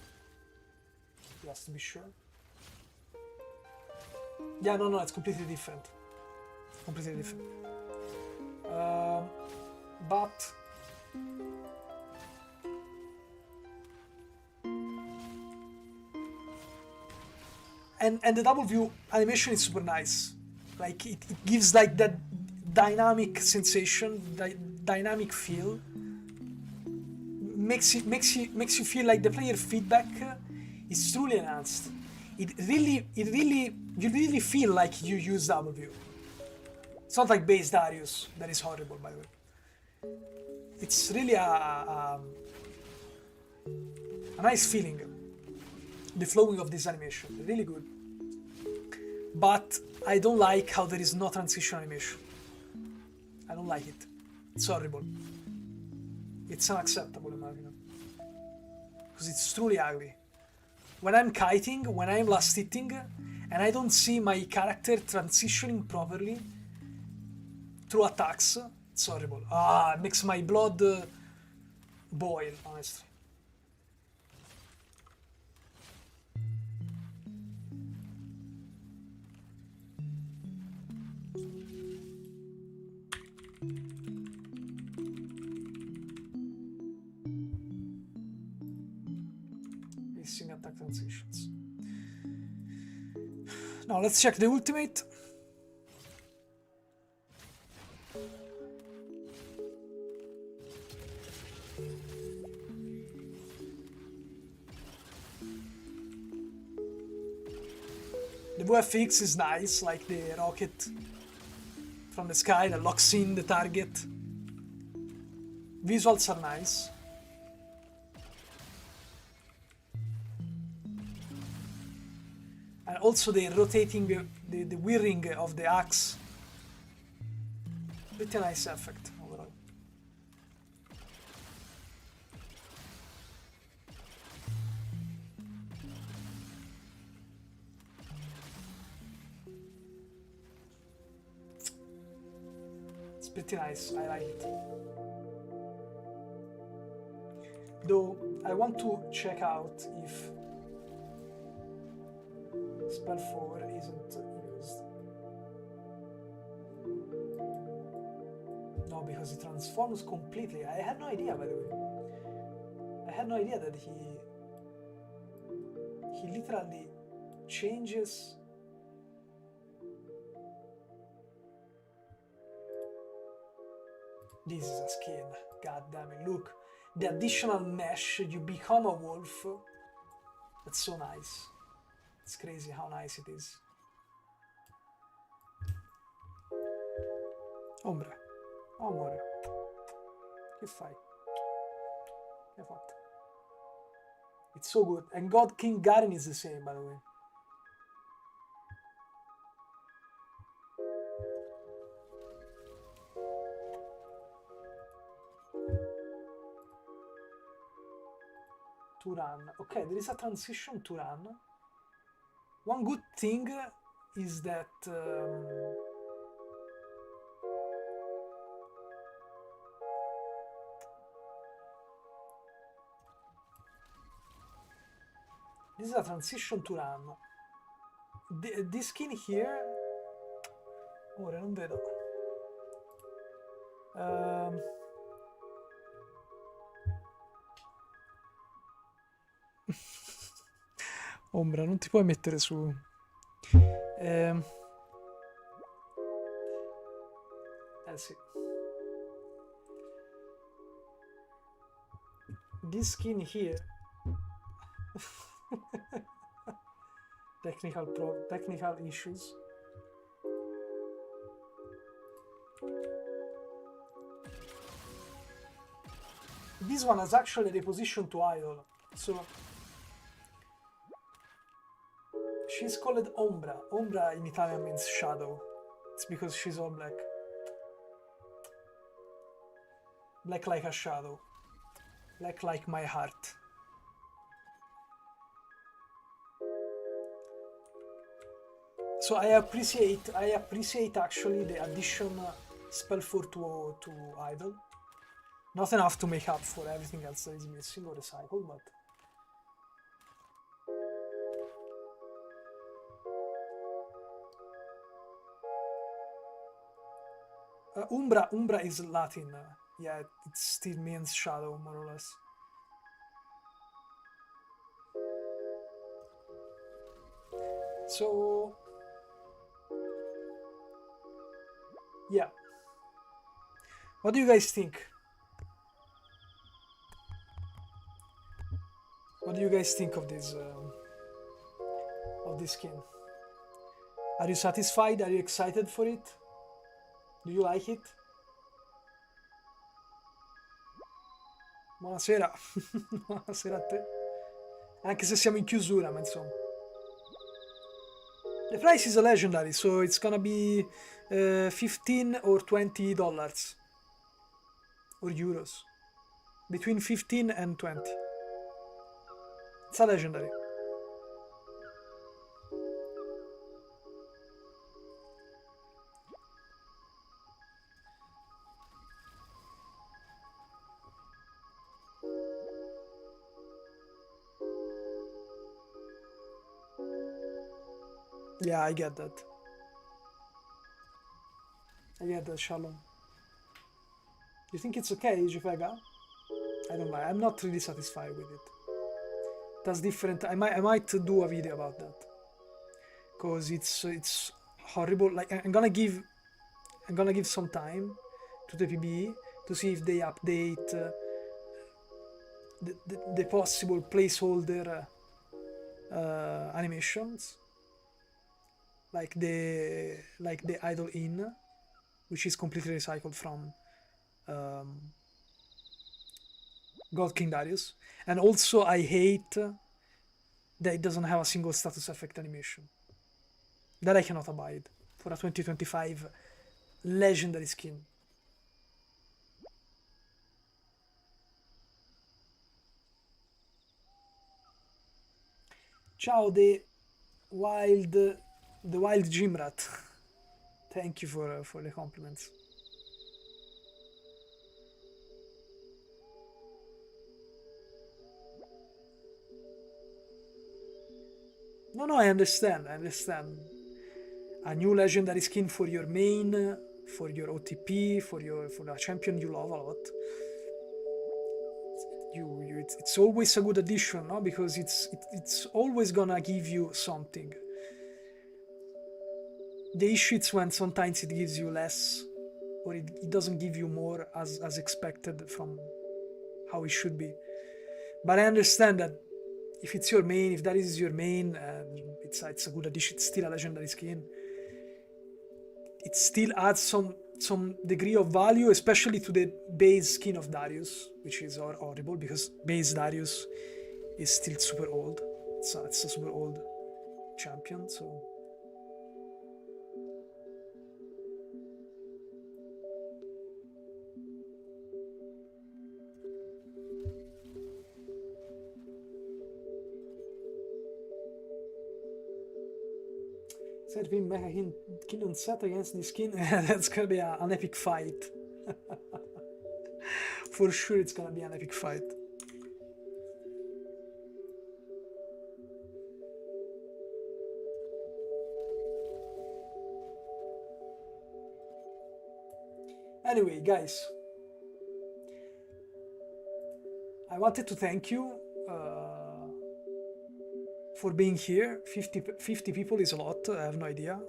Just to be sure. Yeah, no, it's completely different. Completely different. But and the double view animation is super nice. Like it gives like that dynamic sensation, dynamic feel. Makes you feel like the player feedback is truly enhanced. You really feel like you use double view. It's not like base Darius that is horrible, by the way. It's really a nice feeling. The flowing of this animation, really good. But I don't like how there is no transition animation. I don't like it. It's horrible. It's unacceptable in my opinion. because it's truly ugly. When I'm kiting, when I'm last hitting, and I don't see my character transitioning properly through attacks, it's horrible. Ah, it makes my blood boil, honestly. Missing attack transitions. Now let's check the ultimate. The VFX is nice, like the rocket from the sky that locks in the target. Visuals are nice. And also the rotating, the whirring of the axe. Pretty nice effect overall. It's pretty nice, I like it. Though I want to check out if Spell 4 isn't used. No, because it transforms completely. I had no idea, by the way. I had no idea that he literally changes. This is a skin. God damn it. Look, the additional mesh, you become a wolf. That's so nice. It's crazy how nice it is. Ombra. Oh, amore. Che fai? Che hai fatto? It's so good. And God King Garen is the same, by the way. To run. Okay, there is a transition to run. One good thing is that this is a transition to run. This skin here. Ora non vedo. Ombra, non ti puoi mettere su. Sì. This skin here. Technical issues. This one has actually repositioned to idol, so she's called Ombra. Ombra in Italian means shadow. It's because she's all black. Black like a shadow. Black like my heart. So I appreciate actually the addition spell 4 to idol. Not enough to make up for everything else that is missing or recycled, but Umbra is Latin. Yeah, it still means shadow, more or less. So yeah, what do you guys think? What do you guys think of this skin? Are you satisfied? Are you excited for it? Do you like it? Buonasera. Buonasera a te. Anche se siamo in chiusura, ma insomma. The price is a legendary, so it's gonna be $15 or $20 or euros. Between 15 and 20. It's a legendary. Yeah, I get that. I get that, Shalom. You think it's okay, Jifega? I don't know. I'm not really satisfied with it. That's different. I might do a video about that, because it's horrible. Like I'm gonna give some time to the PBE to see if they update the possible placeholder animations, like the idle in, which is completely recycled from God King Darius. And also I hate that it doesn't have a single status effect animation. That I cannot abide for a 2025 legendary skin. Ciao the wild Gymrat. Thank you for the compliments. No, I understand. A new legendary skin for your main, for your OTP, for a champion you love a lot. It's always a good addition, no? Because it's always gonna give you something. The issue is when sometimes it gives you less, or it doesn't give you more as expected from how it should be. But I understand that if it's your main, if that is your main, it's a good addition. It's still a legendary skin. It still adds some degree of value, especially to the base skin of Darius, which is horrible because base Darius is still super old. It's a super old champion, so. Said we Mecha Kingdom set against this skin. That's gonna be an epic fight. For sure, it's gonna be an epic fight. Anyway, guys, I wanted to thank you for being here. 50 people is a lot. I have no idea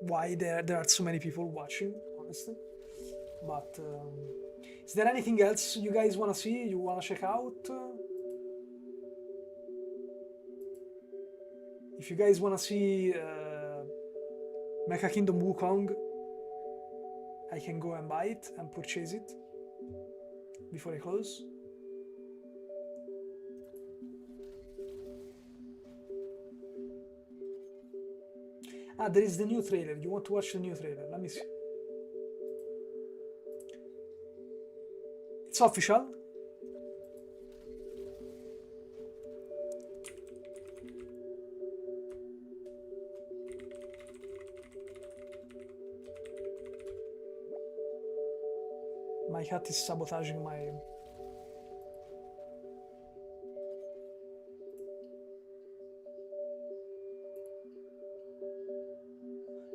why there are so many people watching, honestly. But is there anything else you guys want to see, you want to check out? If you guys want to see Mecha Kingdom Wukong, I can go and buy it and purchase it before I close. Ah, there is the new trailer. You want to watch the new trailer? Let me see. It's official. My cat is sabotaging my...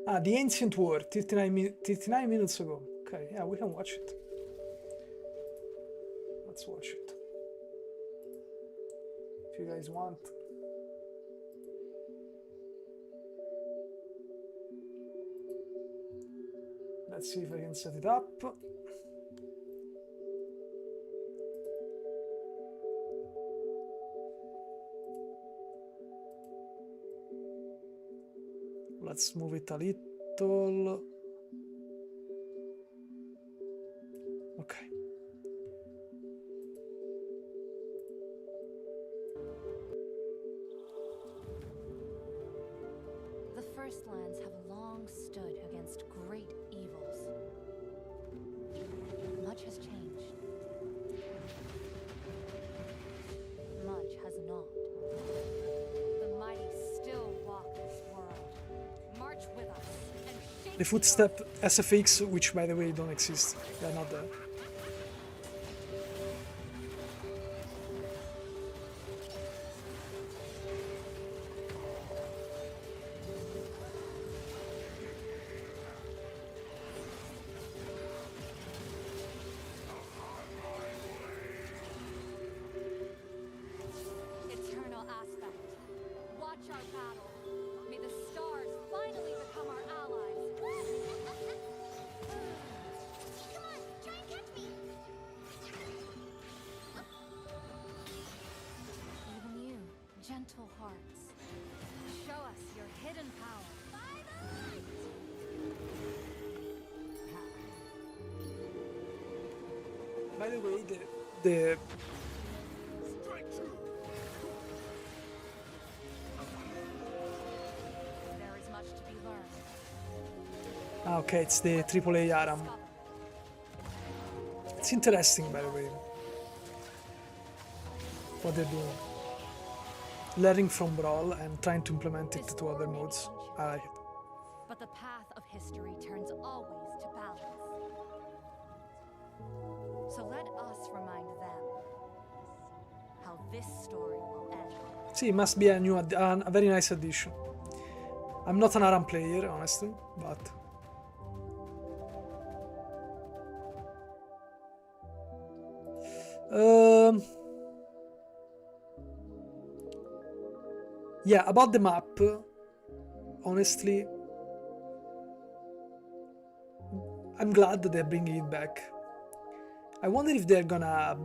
Ah, The Ancient War, 39 minutes ago. Okay, yeah, we can watch it. Let's watch it. If you guys want. Let's see if I can set it up. Let's move it a little. Okay. The First Lands have long stood against great evils. Much has changed. The footstep SFX, which by the way don't exist, they're not there. Eternal aspect. Watch our battle. May the stars finally become our allies. Come on, try and catch me. Even you, gentle hearts. Show us your hidden power. By the light. By the way, the There is much to be learned. okay, it's the AAA Aram. It's interesting, by the way, what they're doing. Learning from Brawl and trying to implement it to other modes. I like it. But the path of history turns always to balance. So let us remind them how this story will end. See, it must be a new, a very nice addition. I'm not an Aram player, honestly, but yeah, about the map, honestly, I'm glad that they're bringing it back. I wonder if they're gonna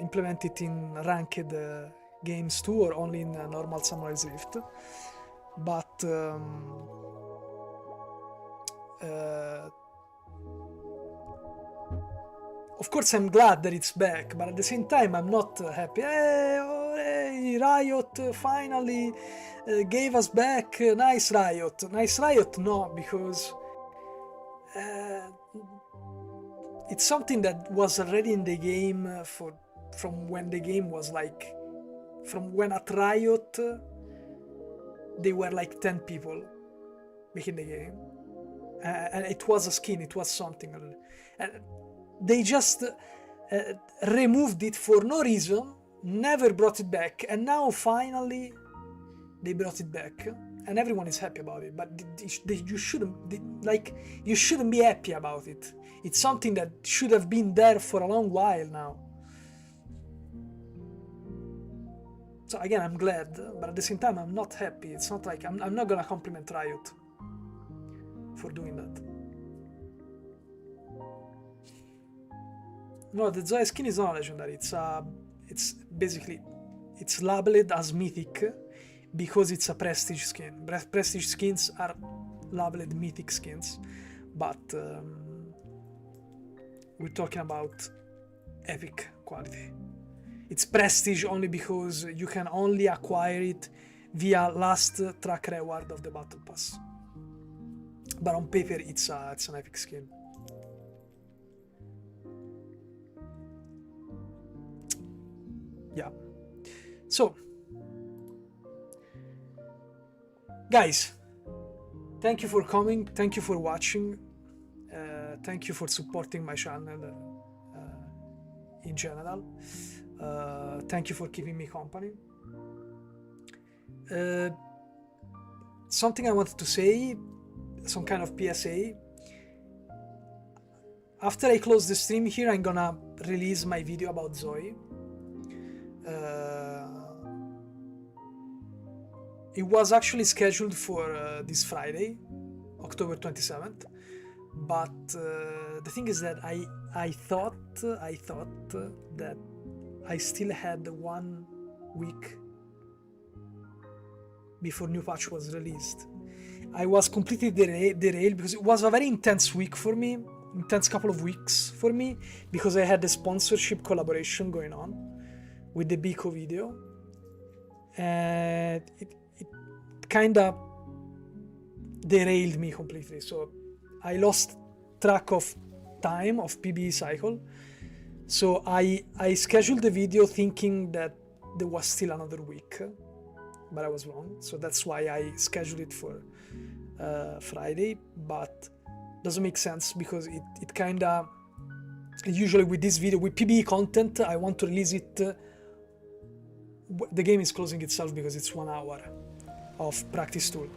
implement it in ranked games too, or only in normal Samurai's Rift. But of course I'm glad that it's back, but at the same time I'm not happy. Hey, oh, hey, Riot finally gave us back. Nice Riot. Nice Riot, no, because it's something that was already in the game from when the game was like, from when at Riot they were like 10 people making the game, and it was a skin, it was something, and they just removed it for no reason, never brought it back, and now finally they brought it back and everyone is happy about it. But you shouldn't be happy about it. It's something that should have been there for a long while now. So again, I'm glad, but at the same time I'm not happy. It's not like I'm not gonna compliment Riot for doing that. No, the Zoya skin is not legendary. It's basically, it's labeled as mythic because it's a prestige skin. Prestige skins are labeled mythic skins, but we're talking about epic quality. It's prestige only because you can only acquire it via last track reward of the battle pass. But on paper, it's an epic skin. Yeah. So, guys, thank you for coming. Thank you for watching. Thank you for supporting my channel in general. Thank you for keeping me company. Something I wanted to say, some kind of PSA. After I close the stream here, I'm gonna release my video about Zoe. It was actually scheduled for this Friday, October 27th, but the thing is that I thought that I still had 1 week before new patch was released. I was completely derailed because it was a very intense week for me, intense couple of weeks for me, because I had the sponsorship collaboration going on with the Biko video, and it kind of derailed me completely. So I lost track of time of PBE cycle. So I scheduled the video thinking that there was still another week, but I was wrong. So that's why I scheduled it for Friday, but doesn't make sense because it kinda, usually with this video, with PBE content, I want to release it, the game is closing itself because it's 1 hour of practice tool.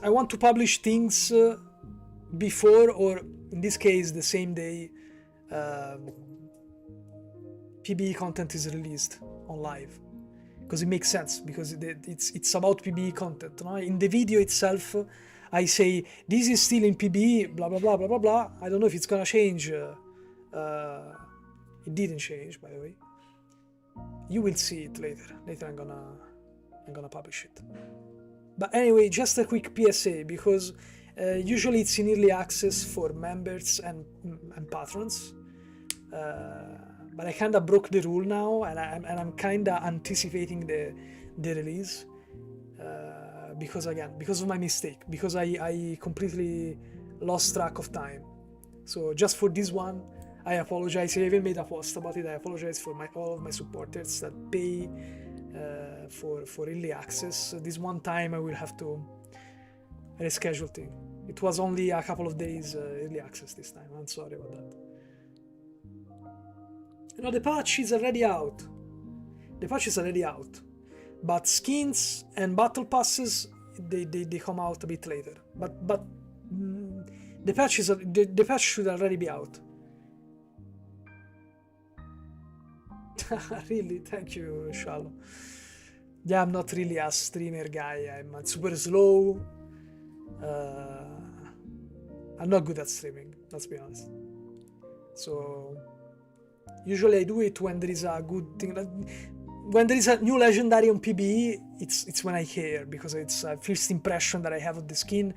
I want to publish things before, or in this case the same day PBE content is released on live, because it makes sense, because it's about PBE content, no? In the video itself I say this is still in PBE, blah blah blah blah blah blah. I don't know if it's gonna change. It didn't change, by the way. You will see it later. I'm gonna publish it. But anyway, just a quick PSA, because usually it's in early access for members and patrons. But I kinda broke the rule now, and I'm kinda anticipating the release. Because of my mistake, because I completely lost track of time. So just for this one, I apologize. I even made a post about it. I apologize for all of my supporters that pay for early access. This one time I will have to reschedule thing. It was only a couple of days early access this time. I'm sorry about that. You know, the patch is already out. But skins and battle passes, they come out a bit later. But the patch should already be out. Really, thank you, Shallow. Yeah, I'm not really a streamer guy. I'm super slow. I'm not good at streaming, let's be honest. So usually I do it when there is a good thing. When there is a new legendary on PBE, it's when I care, because it's a first impression that I have of the skin,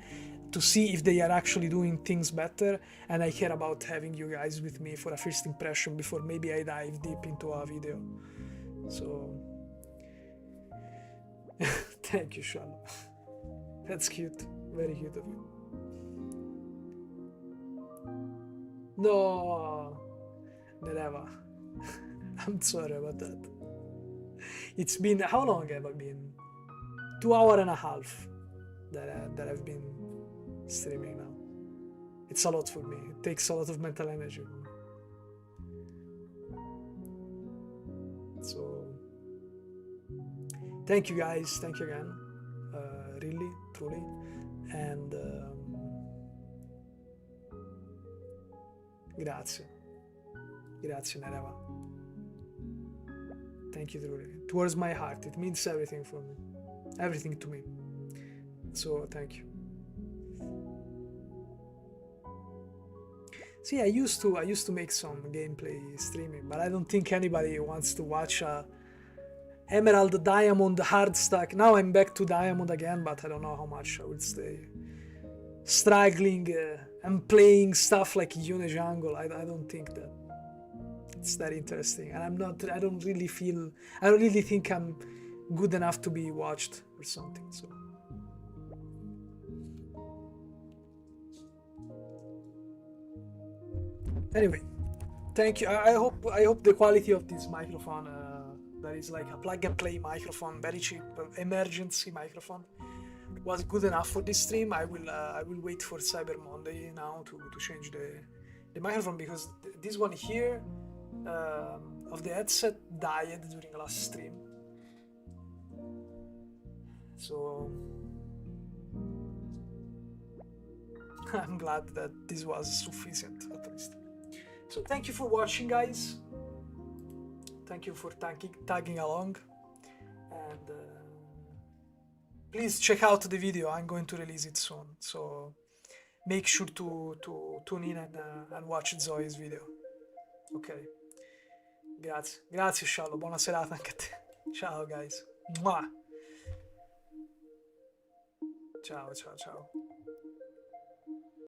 to see if they are actually doing things better, and I care about having you guys with me for a first impression before maybe I dive deep into a video. So thank you, Sean. That's cute, very cute of you. No, never. I'm sorry about that. It's been, how long have I been? 2 hours and a half that I've been streaming now. It's a lot for me. It takes a lot of mental energy. So thank you guys, thank you again, really, truly, and grazie Nereva. Thank you, truly, towards my heart. It means everything for me, everything to me. So thank you. See, I used to make some gameplay streaming, but I don't think anybody wants to watch Emerald, Diamond, hard stack. Now I'm back to Diamond again, but I don't know how much I will stay struggling and playing stuff like Yune Jungle. I don't think that it's that interesting, and I don't really think I'm good enough to be watched or something. So anyway, thank you. I hope the quality of this microphone, that is like a plug and play microphone, very cheap, emergency microphone, was good enough for this stream. I will wait for Cyber Monday now to change the microphone, because this one here of the headset died during the last stream. So I'm glad that this was sufficient, at least. So thank you for watching, guys. Thank you for tagging along, and please check out the video. I'm going to release it soon, so make sure to tune in and watch Zoe's video. Ok, grazie Shallow, buona serata anche a te. Ciao guys. Ciao.